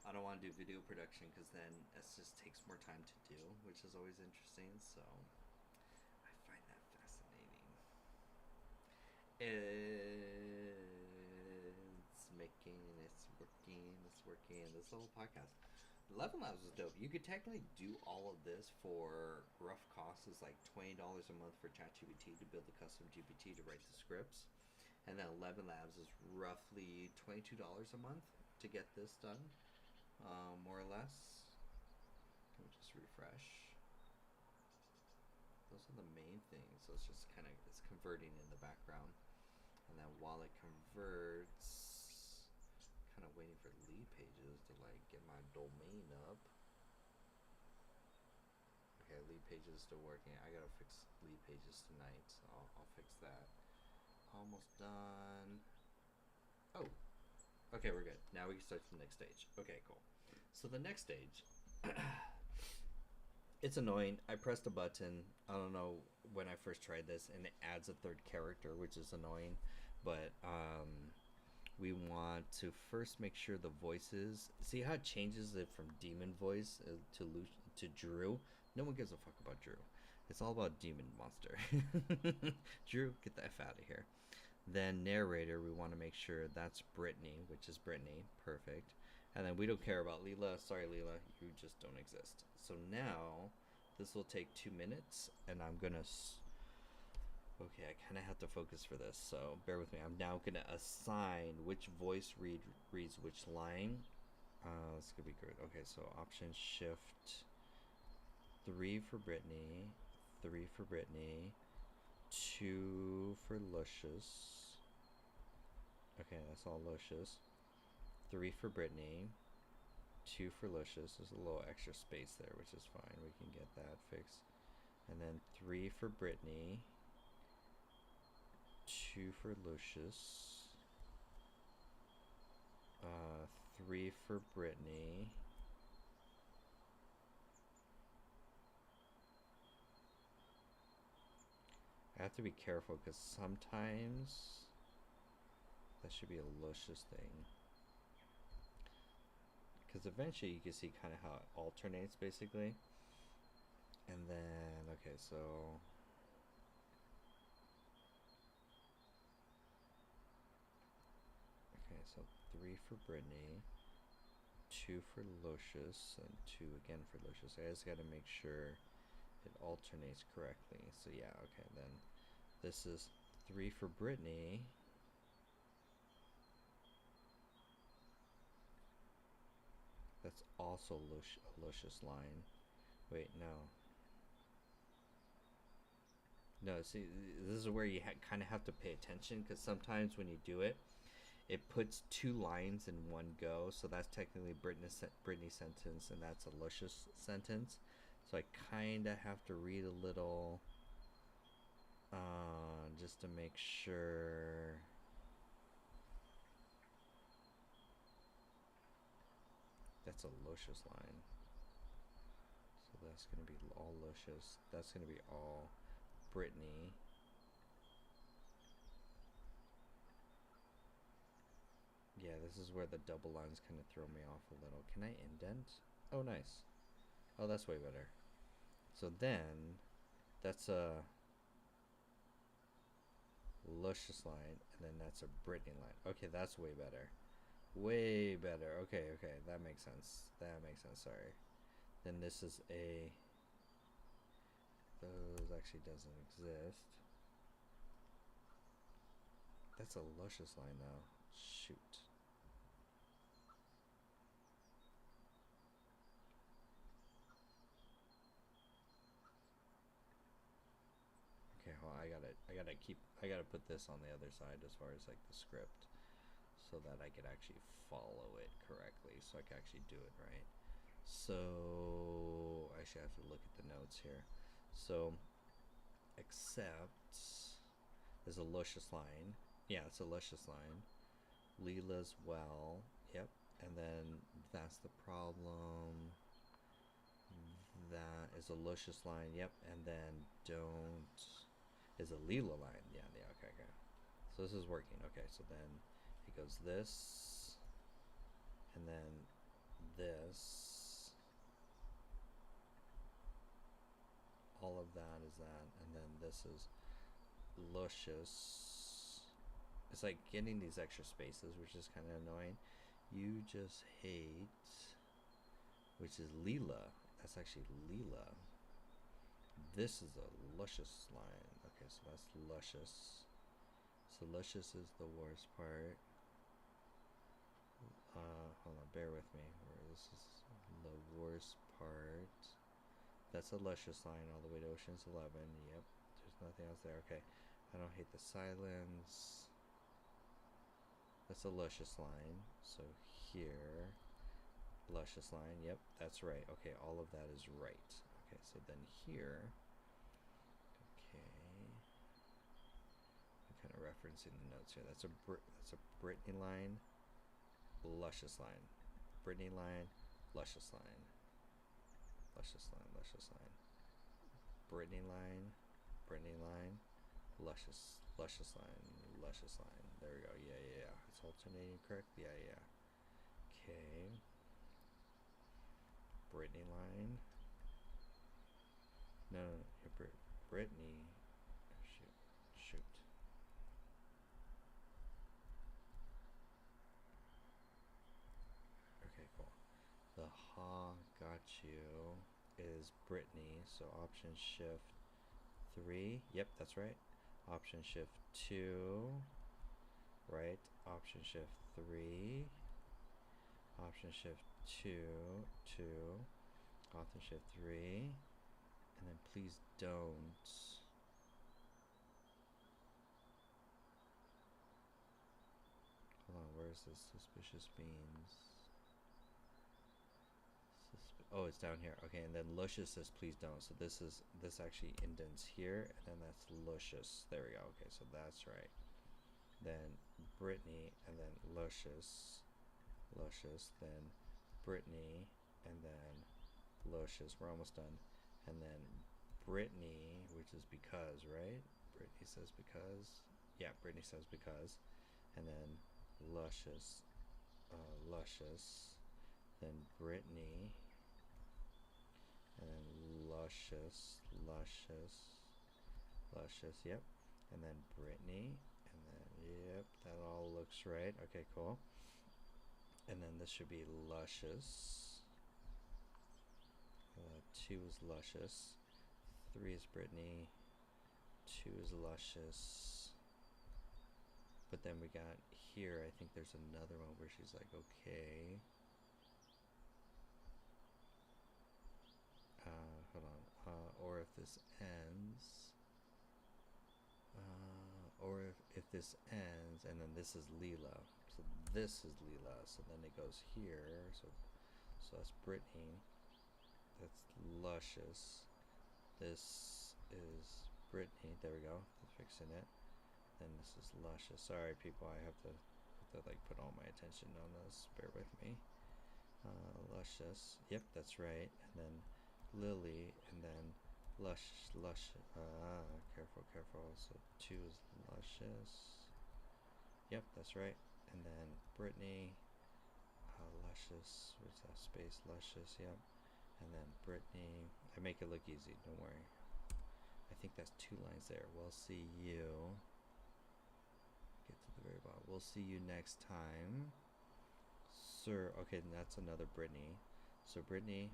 I don't want to do video production because then it just takes more time to do, which is always interesting. So I find that fascinating. It's working. This whole podcast. 11 Labs is dope. You could technically do all of this for rough costs. It's like $20 a month for ChatGPT to build a custom GPT to write the scripts. And then 11 Labs is roughly $22 a month to get this done, more or less. Let me just refresh. Those are the main things. So it's just kind of, it's converting in the background. And then while it converts, kind of waiting for lead pages to like get my domain up. Okay, lead pages still working. I gotta fix lead pages tonight, so I'll fix that. Almost done. Oh, okay, we're good. Now we can start the next stage. Okay, cool. So the next stage, it's annoying. I pressed a button. I don't know when I first tried this, and it adds a third character, which is annoying. But we want to first make sure the voices. See how it changes it from demon voice to Drew? No one gives a fuck about Drew. It's all about demon monster. Drew, get the F out of here. Then narrator, we want to make sure that's Brittany, which is Brittany. Perfect. And then we don't care about Leela. Sorry, Leela, you just don't exist. So now this will take 2 minutes, and I'm gonna. Okay, I kind of have to focus for this, so bear with me. I'm now gonna assign which voice reads which line. This could be good. Okay, so option shift 3 for Brittany, 3 for Brittany, 2 for Lucius. Okay, that's all Lucius. 3 for Brittany, 2 for Lucius. There's a little extra space there, which is fine. We can get that fixed. And then 3 for Brittany, 2 for Lucius, 3 for Brittany. I have to be careful because sometimes that should be a Lucius thing. Because eventually you can see kind of how it alternates basically. And then, okay, so. Okay, so 3 for Brittany, 2 for Lucius, and 2 again for Lucius. I just got to make sure it alternates correctly. So yeah, okay, then this is 3 for Brittany. That's also a Lucius line. Wait, no. No, see, this is where you kind of have to pay attention, because sometimes when you do it, it puts two lines in one go. So that's technically Brittany's sentence, and that's a Luscious sentence. So I kind of have to read a little just to make sure. That's a Luscious line. So that's going to be all Luscious. That's going to be all Brittany. Yeah, this is where the double lines kind of throw me off a little. Can I indent? Oh, nice. Oh, that's way better. So then, that's a Luscious line, and then that's a Brittany line. Okay, that's way better. Way better. Okay, okay, that makes sense. That makes sense, sorry. Then this is a... Those actually doesn't exist. That's a Luscious line now. Shoot. Okay, well, I gotta put this on the other side as far as like the script, so that I could actually follow it correctly, so I can actually do it right. So I actually have to look at the notes here. So, except there's a Luscious line. Yeah, it's a Luscious line. Leela's well. Yep. And then that's the problem. That is a Luscious line. Yep. And then don't is a Leela line. Yeah, yeah, okay, okay. So this is working. Okay, so then it goes this, and then this. All of that is that, and then this is Luscious. It's like getting these extra spaces, which is kind of annoying. You just hate, which is Leela. That's actually Leela. This is a Luscious line. Okay, so that's Luscious. So Luscious is the worst part. Hold on, bear with me. This is the worst part. That's a Luscious line all the way to Ocean's 11. Yep, there's nothing else there. Okay, I don't hate the silence. That's a Luscious line. So here, Luscious line. Yep, that's right. Okay, all of that is right. Okay, so then here, okay, I'm kind of referencing the notes here. That's a Brittany line, Luscious line, Brittany line, Luscious line, Luscious line, Luscious line, Brittany line, Brittany line, Luscious line, Luscious line. There we go. Yeah, yeah, yeah. It's alternating correct. Yeah, yeah. Okay. Brittany line. No, no, no. Brittany. Shoot, shoot. Okay, cool. The ha got you is Brittany. So option shift 3. Yep, that's right. Option shift 2. Right. Option shift 3. Option shift 2. 2. Option shift 3. And then please don't. Hold on, where's this suspicious beans? Oh, it's down here. Okay, and then Luscious says please don't. So this actually indents here, and then that's Luscious. There we go. Okay, so that's right. Then Brittany, and then Luscious, then Brittany, and then Luscious. We're almost done. And then Brittany, which is because, right? Brittany says because. Yeah, Brittany says because. And then Luscious, then Brittany, and then Luscious, yep. And then Brittany, and then, yep, that all looks right. Okay, cool. And then this should be Luscious. 2 is Luscious. 3 is Brittany. 2 is Luscious. But then we got here, I think there's another one where she's like, okay. Hold on. Or if this ends, or if if this ends, and then this is Leela. So this is Leela. So then it goes here. So that's Brittany. That's Luscious. This is Brittany. There we go. Fixing it. Then this is Luscious. Sorry, people. I have to like put all my attention on this. Bear with me. Luscious. Yep, that's right. And then Lily, and then Lush. Careful. So 2 is Luscious. Yep, that's right. And then Brittany, Luscious. Where's that space? Luscious. Yep. And then Brittany. I make it look easy. Don't worry. I think that's 2 lines there. We'll see you. Get to the very bottom. We'll see you next time. Sir. Okay, and that's another Brittany. So Brittany,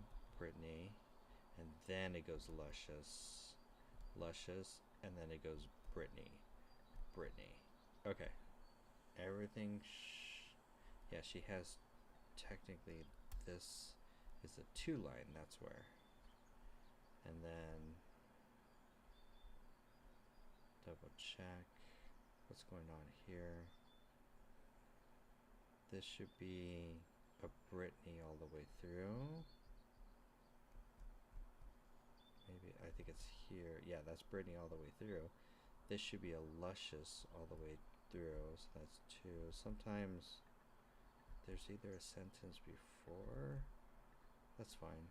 and then it goes Luscious, and then it goes Brittany. Okay. Everything. Yeah, she has technically this is a 2 line. That's where. And then double check what's going on here. This should be a Brittany all the way through. Maybe, I think it's here. Yeah, that's Brittany all the way through. This should be a Luscious all the way through. So that's 2. Sometimes there's either a sentence before. That's fine.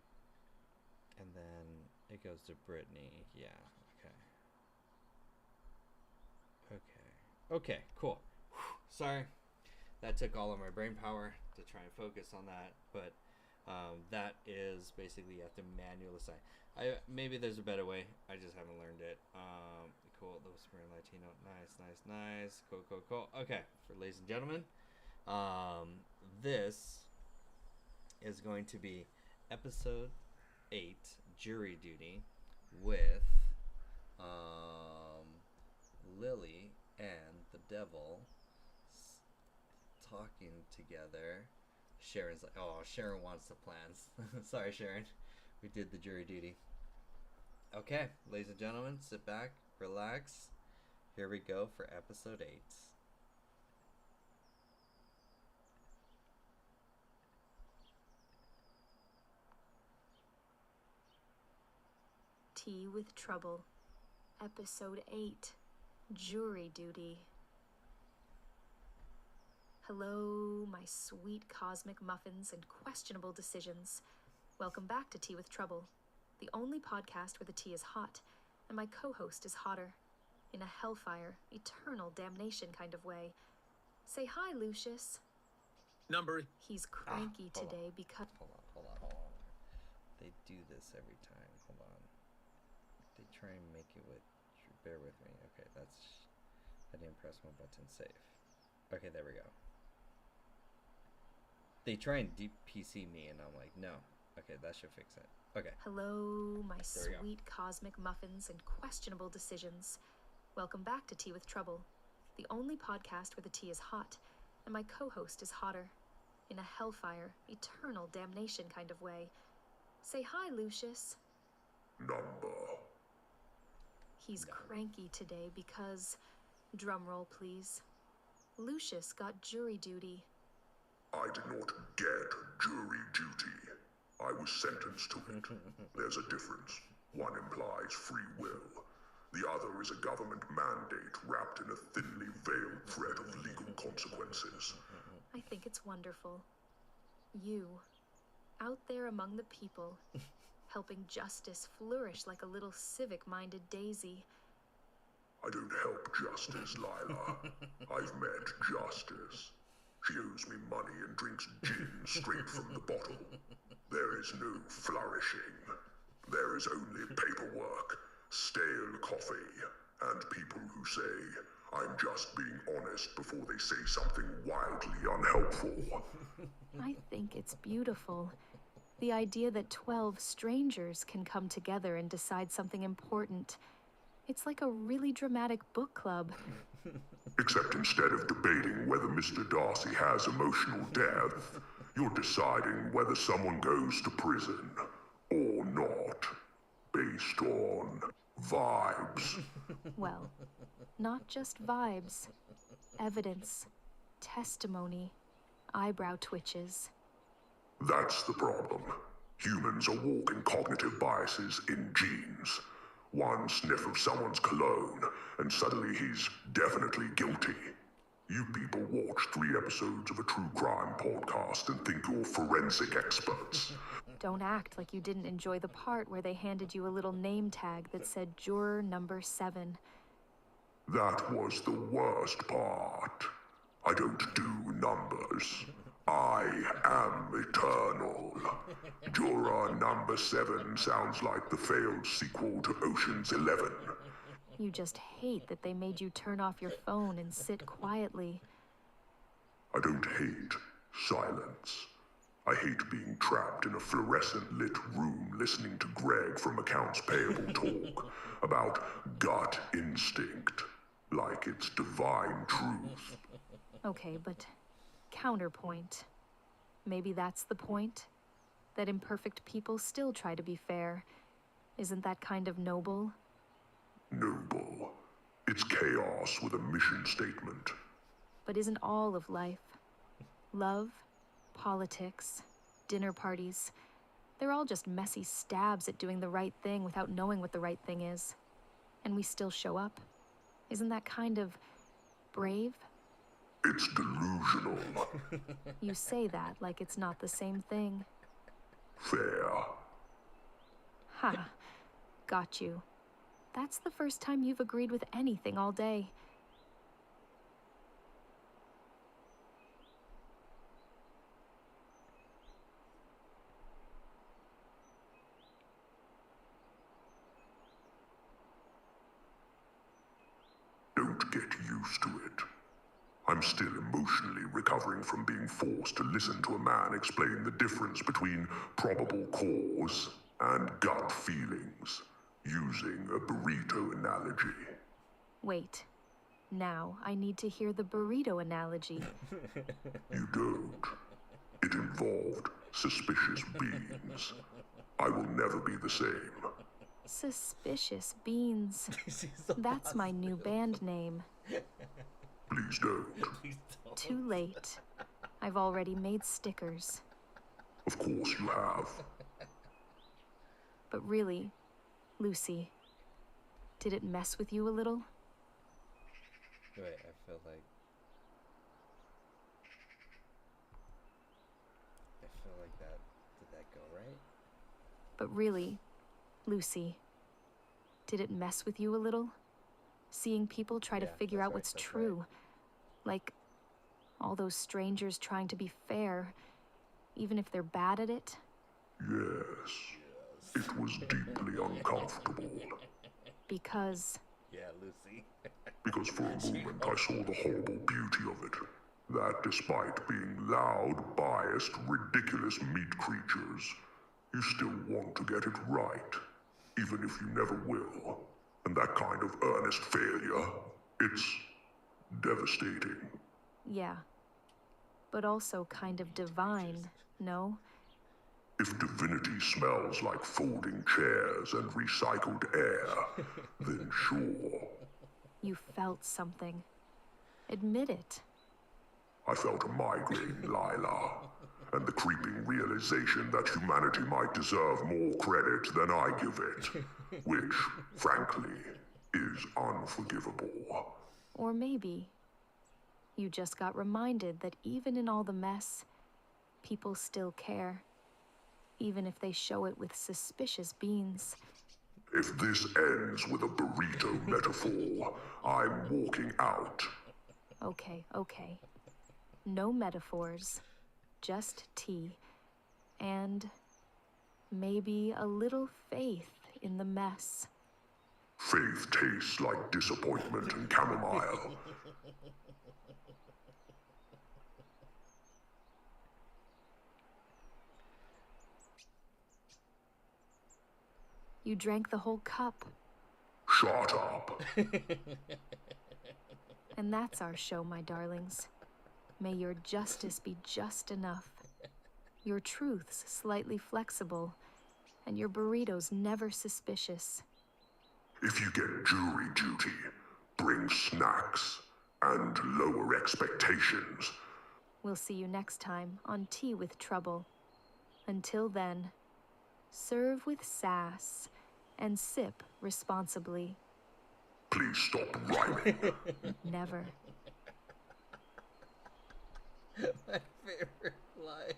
And then it goes to Brittany. Yeah, okay, cool. Whew, sorry, that took all of my brain power to try and focus on that, but that is basically you have to manually assign. Maybe there's a better way, I just haven't learned it. Cool, the Whispering Latino, nice, cool. Okay, for ladies and gentlemen, this is going to be episode 8, Jury Duty, with Lily and the devil talking together. Sharon's like, oh, Sharon wants the plans. Sorry, Sharon. We did the jury duty. Okay, ladies and gentlemen, sit back, relax. Here we go for episode 8. Tea with Trouble, Episode 8, Jury Duty. Hello, my sweet cosmic muffins and questionable decisions. Welcome back to Tea with Trouble, the only podcast where the tea is hot and my co-host is hotter, in a hellfire, eternal damnation kind of way. Say hi, Lucius. Number. He's cranky hold today because... Hold on. They do this every time. Hold on. They try and make it with... Bear with me. Okay, that's... I didn't press my button. Save. Okay, there we go. They try and deep PC me, and I'm like, no. Okay, that should fix it. Okay. Hello, my sweet cosmic muffins and questionable decisions. Welcome back to Tea with Trouble, the only podcast where the tea is hot and my co-host is hotter, in a hellfire, eternal damnation kind of way. Say hi, Lucius. Number. He's cranky today because, drumroll please, Lucius got jury duty. I did not get jury duty. I was sentenced to it. There's a difference. One implies free will. The other is a government mandate wrapped in a thinly veiled threat of legal consequences. I think it's wonderful. You, out there among the people, helping justice flourish like a little civic-minded daisy. I don't help justice, Lila. I've met justice. She owes me money and drinks gin straight from the bottle. There is no flourishing. There is only paperwork, stale coffee, and people who say, I'm just being honest before they say something wildly unhelpful. I think it's beautiful. The idea that 12 strangers can come together and decide something important. It's like a really dramatic book club. Except instead of debating whether Mr. Darcy has emotional depth, you're deciding whether someone goes to prison or not, based on vibes. Well, Not just vibes. Evidence. Testimony. Eyebrow twitches. That's the problem. Humans are walking cognitive biases in genes. One sniff of someone's cologne, and suddenly he's definitely guilty. You people watch 3 episodes of a true crime podcast and think you're forensic experts. Don't act like you didn't enjoy the part where they handed you a little name tag that said Juror Number 7. That was the worst part. I don't do numbers. I am eternal. Juror Number 7 sounds like the failed sequel to Ocean's 11. You just hate that they made you turn off your phone and sit quietly. I don't hate silence. I hate being trapped in a fluorescent lit room listening to Greg from Accounts Payable talk about gut instinct, like it's divine truth. Okay, but counterpoint. Maybe that's the point? That imperfect people still try to be fair. Isn't that kind of noble? Noble. It's chaos with a mission statement. But isn't all of life? Love, politics, dinner parties. They're all just messy stabs at doing the right thing without knowing what the right thing is. And we still show up. Isn't that kind of brave? It's delusional. You say that like it's not the same thing. Fair. Ha. Got you. That's the first time you've agreed with anything all day. Don't get used to it. I'm still emotionally recovering from being forced to listen to a man explain the difference between probable cause and gut feelings, using a burrito analogy. Wait. Now I need to hear the burrito analogy. You don't. It involved suspicious beans. I will never be the same. Suspicious Beans. She's so That's my new band name. Please don't. Please don't. Too late. I've already made stickers. Of course you have. But really, Lucy, did it mess with you a little? Wait, I feel like that. Did that go right? But really, Lucy, did it mess with you a little? Seeing people try to Yeah, figure that's out right, what's that's true. right. Like, all those strangers trying to be fair, even if they're bad at it. Yes. It was deeply uncomfortable. Because, Yeah, Lucy. Because for a moment I saw the horrible beauty of it. That despite being loud, biased, ridiculous meat creatures, you still want to get it right, even if you never will. And that kind of earnest failure, it's devastating. yeah. But also kind of divine, no? If divinity smells like folding chairs and recycled air, then sure. You felt something. Admit it. I felt a migraine, Lila, and the creeping realization that humanity might deserve more credit than I give it, which, frankly, is unforgivable. Or maybe you just got reminded that even in all the mess, people still care. Even if they show it with suspicious beans. If this ends with a burrito metaphor, I'm walking out. Okay, okay. No metaphors. Just tea. And maybe a little faith in the mess. Faith tastes like disappointment and chamomile. You drank the whole cup. Shut up. And that's our show, my darlings. May your justice be just enough. Your truths slightly flexible. And your burritos never suspicious. If you get jury duty, bring snacks, and lower expectations. We'll see you next time on Tea with Trouble. Until then, serve with sass and sip responsibly. Please stop rhyming. Never. My favorite line.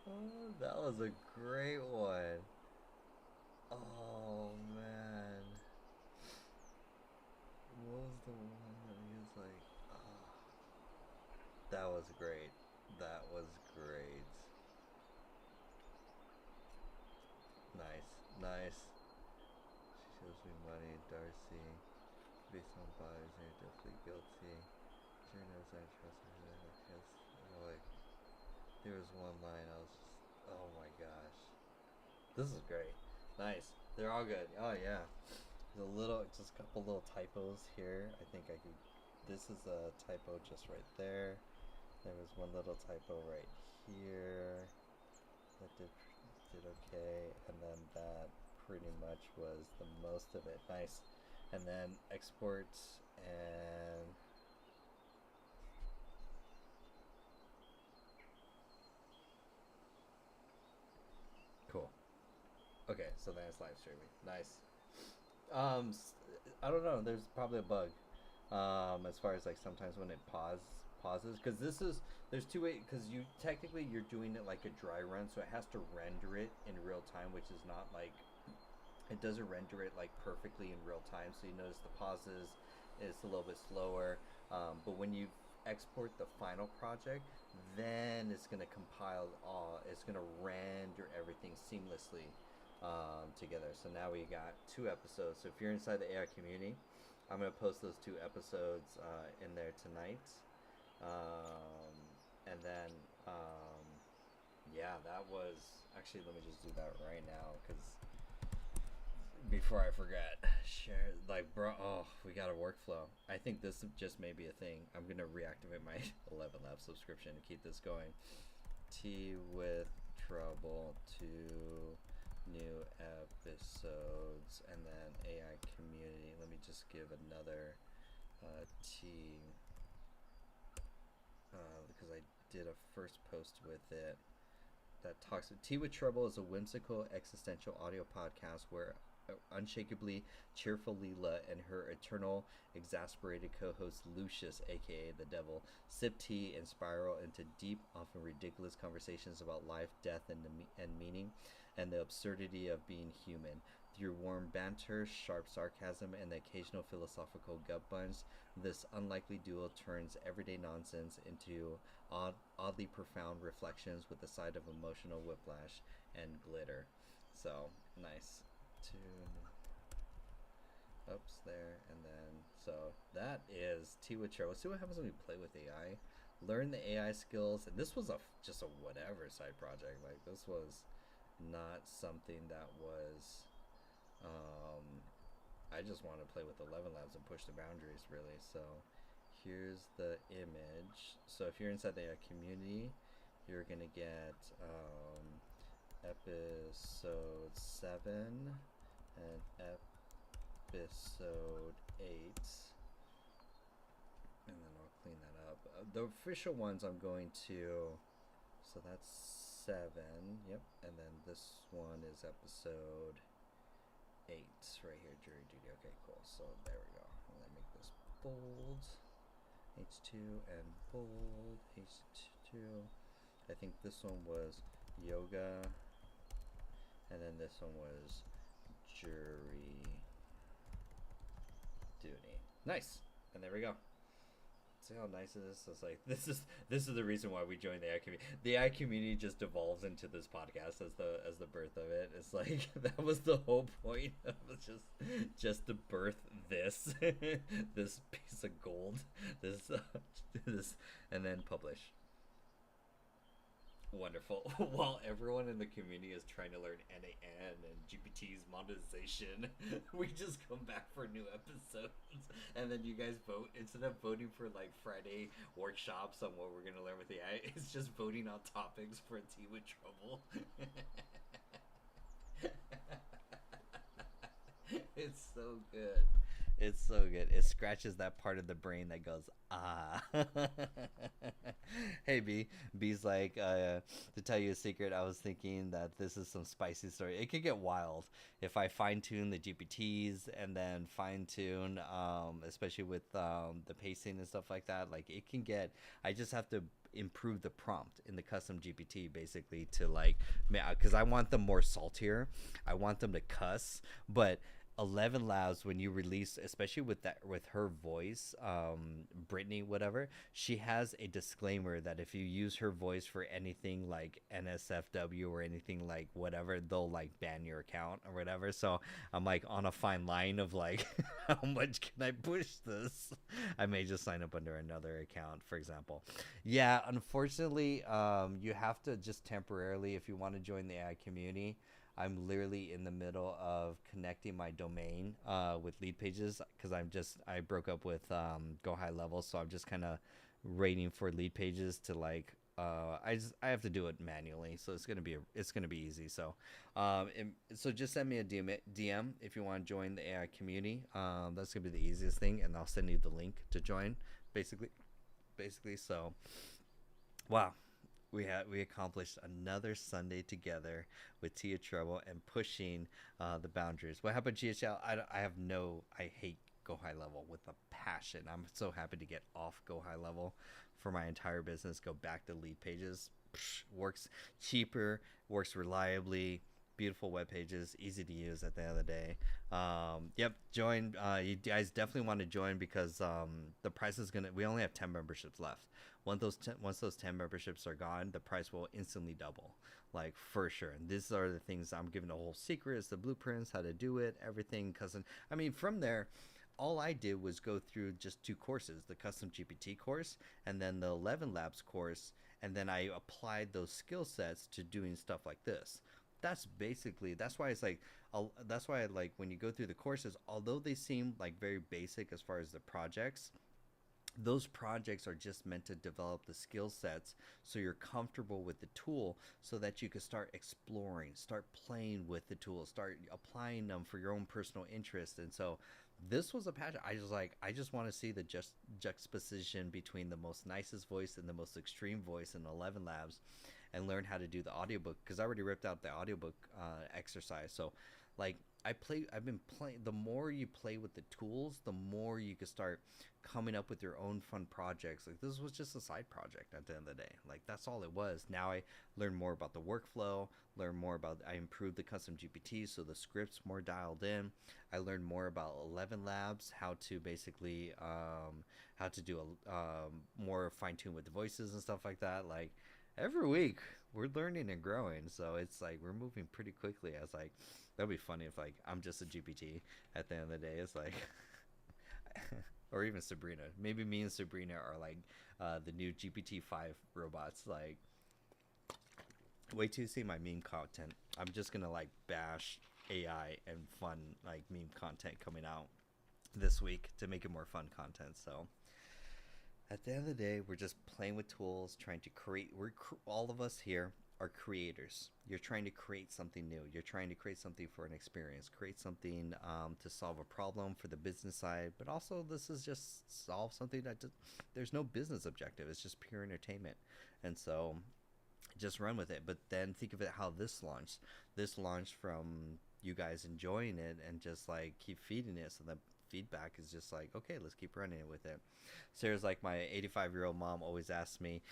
Oh, that was a great one. Oh man. What was the one that he was like, oh, that was great. That was great. Nice, nice. She shows me money, Darcy. Based on bodies, they're definitely guilty. Sure knows I trust her. Because, like, there was one line I was just, oh my gosh. This is great. Nice. They're all good. Oh yeah. There's just a couple little typos here. I think I could, this is a typo just right there. There was one little typo right here. That did okay. And then that pretty much was the most of it. Nice. And then exports and cool. Okay, so then it's live streaming. Nice. I don't know. There's probably a bug. As far as like sometimes when it pauses, because there's two ways. Because technically you're doing it like a dry run, so it has to render it in real time, which is not like. It doesn't render it like perfectly in real time, so you notice the pauses is a little bit slower. But when you export the final project, then it's gonna compile it's gonna render everything seamlessly together. So now we got 2 episodes. So if you're inside the AI community, I'm gonna post those 2 episodes in there tonight. And then yeah, that was actually. Let me just do that right now because. Before I forget, share like bro. Oh, we got a workflow. I think this just may be a thing. I'm gonna reactivate my 11 Lab subscription to keep this going. Tea with Trouble, 2 new episodes, and then AI community. Let me just give another tea because I did a first post with it that talks. Tea with Trouble is a whimsical existential audio podcast where unshakably cheerful Leela and her eternal exasperated co-host Lucius, aka the Devil, sip tea and spiral into deep, often ridiculous conversations about life, death, and meaning, and the absurdity of being human. Through warm banter, sharp sarcasm, and the occasional philosophical gut punch, this unlikely duo turns everyday nonsense into oddly profound reflections with a side of emotional whiplash and glitter. So, nice. Oops, there, and then so that is Tea with Trouble. See what happens when we play with AI. Learn the AI skills, and this was just a whatever side project. Like this was not something that was. I just want to play with 11 Labs and push the boundaries really. So here's the image. So if you're inside the AI community, you're gonna get episode 7. And episode 8, and then I'll clean that up. The official ones I'm going to, so that's 7, yep, and then this one is episode 8 right here, jury duty. Okay, cool. So there we go. I'm gonna make this bold, H2 and bold, H2. I think this one was yoga, and then this one was jury duty. Nice. And there we go. See how nice it is? It's like this is the reason why we joined the AI community. The AI community just devolves into this podcast as the birth of it. It's like that was the whole point of it, just to birth this this piece of gold, this and then publish. Wonderful. While everyone in the community is trying to learn NAN and GPT's monetization, we just come back for new episodes, and then you guys vote. Instead of voting for like Friday workshops on what we're gonna learn with AI, it's just voting on topics for Tea with Trouble. It's so good. It's so good. It scratches that part of the brain that goes, ah. Hey, B. B's like, to tell you a secret, I was thinking that this is some spicy story. It could get wild if I fine tune the GPTs and then fine tune, especially with the pacing and stuff like that. Like, it can get, I just have to improve the prompt in the custom GPT basically to like, because I want them more saltier. I want them to cuss, but 11 Labs, when you release, especially with that, with her voice, Brittany, whatever, she has a disclaimer that if you use her voice for anything like NSFW or anything like whatever, they'll like ban your account or whatever. So I'm like on a fine line of like, how much can I push this? I may just sign up under another account, for example. Yeah, unfortunately, you have to just temporarily, if you want to join the AI community. I'm literally in the middle of connecting my domain with Lead Pages because I broke up with Go High Level, so I'm just kind of waiting for Lead Pages to like I have to do it manually, so it's gonna be easy. So so just send me a DM if you want to join the AI community. That's gonna be the easiest thing, and I'll send you the link to join. Basically. So, wow. We accomplished another Sunday together with Tia Trouble and pushing the boundaries. What happened, GHL? I hate Go High Level with a passion. I'm so happy to get off Go High Level for my entire business. Go back to Lead Pages. Works cheaper, works reliably. Beautiful web pages, easy to use at the end of the day. Yep, join. You guys definitely want to join because the price is gonna. We only have 10 memberships left. Once those 10 memberships are gone, the price will instantly double, like for sure. And these are the things I'm giving the whole secrets, the blueprints, how to do it, everything. I mean, from there, all I did was go through just 2 courses: the custom GPT course and then the 11 Labs course, and then I applied those skill sets to doing stuff like this. That's why it's like, that's why I like when you go through the courses, although they seem like very basic as far as the projects, those projects are just meant to develop the skill sets so you're comfortable with the tool so that you can start exploring, start playing with the tool, start applying them for your own personal interest. And so this was a passion. I just want to see the juxtaposition between the most nicest voice and the most extreme voice in 11 Labs and learn how to do the audiobook, because I already ripped out the audiobook exercise. So like I've been playing. The more you play with the tools, the more you can start coming up with your own fun projects. Like this was just a side project at the end of the day. Like that's all it was. Now I learn more about the workflow, I improved the custom GPT, so the script's more dialed in. I learned more about 11 Labs, how to basically how to do a more fine tune with the voices and stuff like that. Like every week we're learning and growing, so it's like we're moving pretty quickly. I was like, that'd be funny if like I'm just a GPT at the end of the day. It's like or even Sabrina. Maybe me and Sabrina are like the new GPT-5 robots. Like, wait till you see my meme content. I'm just gonna like bash AI and fun like meme content coming out this week to make it more fun content. So at the end of the day, we're just playing with tools, trying to create. All of us here are creators. You're trying to create something new. You're trying to create something for an experience, create something to solve a problem for the business side. But also, this is just solve something that there's no business objective. It's just pure entertainment. And so just run with it. But then think of it how this launched. This launched from you guys enjoying it and just like keep feeding it. So that feedback is just like, okay, let's keep running it with it. Sarah's like, my 85-year-old mom always asks me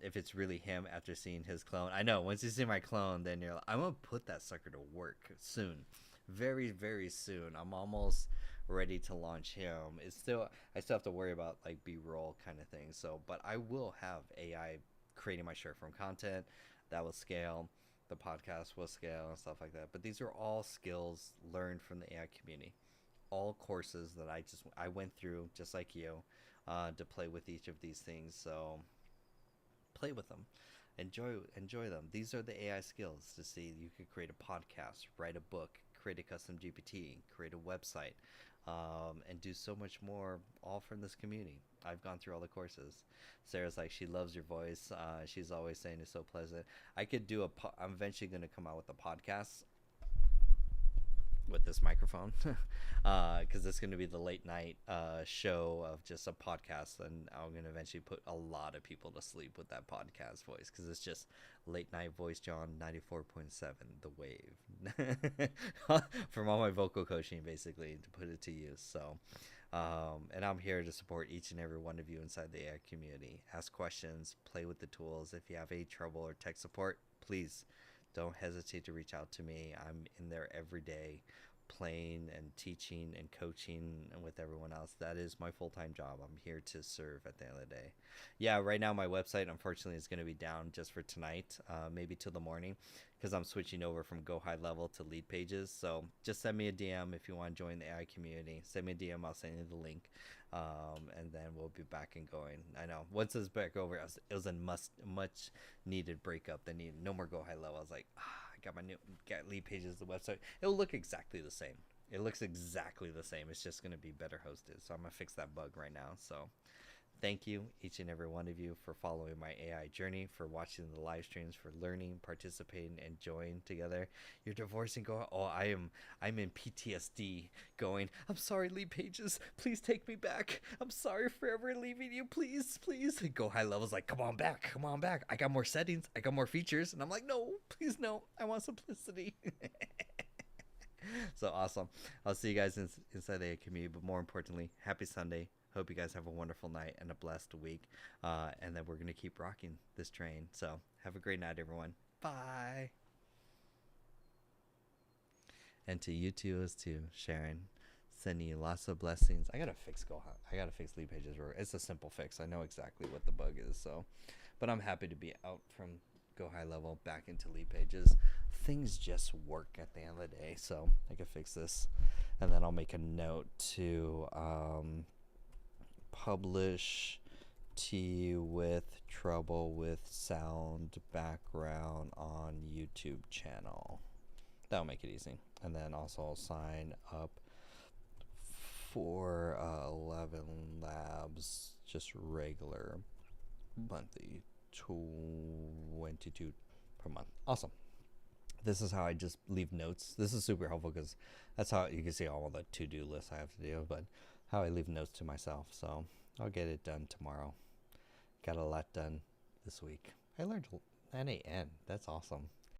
if it's really him after seeing his clone. I know, once you see my clone, then you're like, I'm gonna put that sucker to work soon, very very soon. I'm almost ready to launch him. I still have to worry about like B-roll kind of thing. So but I will have AI creating my short form content that will scale, the podcast will scale and stuff like that. But these are all skills learned from the AI community, all courses that I went through just like you to play with each of these things. So play with them, enjoy them. These are the AI skills to see. You could create a podcast, write a book, create a custom GPT, create a website, and do so much more, all from this community. I've gone through all the courses. Sarah's like, she loves your voice. She's always saying it's so pleasant. I could do I'm eventually going to come out with a podcast with this microphone, because it's going to be the late night show of just a podcast, and I'm going to eventually put a lot of people to sleep with that podcast voice, because it's just late night voice John 94.7 the wave from all my vocal coaching, basically, to put it to use. So and I'm here to support each and every one of you inside the AI community. Ask questions, play with the tools. If you have any trouble or tech support, please don't hesitate to reach out to me. I'm in there every day, playing and teaching and coaching and with everyone else. That is my full-time job. I'm here to serve at the end of the day. Yeah, right now my website unfortunately is going to be down just for tonight, maybe till the morning, because I'm switching over from Go High Level to Lead Pages. So just send me a DM if you want to join the AI community. Send me a DM, I'll send you the link, and then we'll be back and going. I know once it's back over, it was a much needed breakup. They need no more Go High Level. I was like, I got my new Lead Pages, the website. It'll look exactly the same. It looks exactly the same. It's just going to be better hosted. So I'm going to fix that bug right now. So thank you, each and every one of you, for following my AI journey, for watching the live streams, for learning, participating, enjoying together. You're divorcing, I'm in PTSD going, I'm sorry, Lead Pages, please take me back. I'm sorry forever leaving you, please. And Go High Level's like, come on back. I got more settings, I got more features. And I'm like, no, please, no, I want simplicity. So awesome. I'll see you guys inside the community, but more importantly, happy Sunday. Hope you guys have a wonderful night and a blessed week. And then we're going to keep rocking this train. So have a great night, everyone. Bye. And to you too, as to Sharon, sending you lots of blessings. I got to fix Lead Pages. It's a simple fix. I know exactly what the bug is. So, but I'm happy to be out from Go High Level back into Lead Pages. Things just work at the end of the day. So I can fix this. And then I'll make a note to publish T with trouble with sound background on YouTube channel. That'll make it easy. And then also I'll sign up for 11 Labs, just regular monthly, 22 per month. Awesome. This is how I just leave notes. This is super helpful because that's how you can see all the to-do lists I have to do, but how I leave notes to myself. So I'll get it done tomorrow. Got a lot done this week. I learned NaN. That's awesome.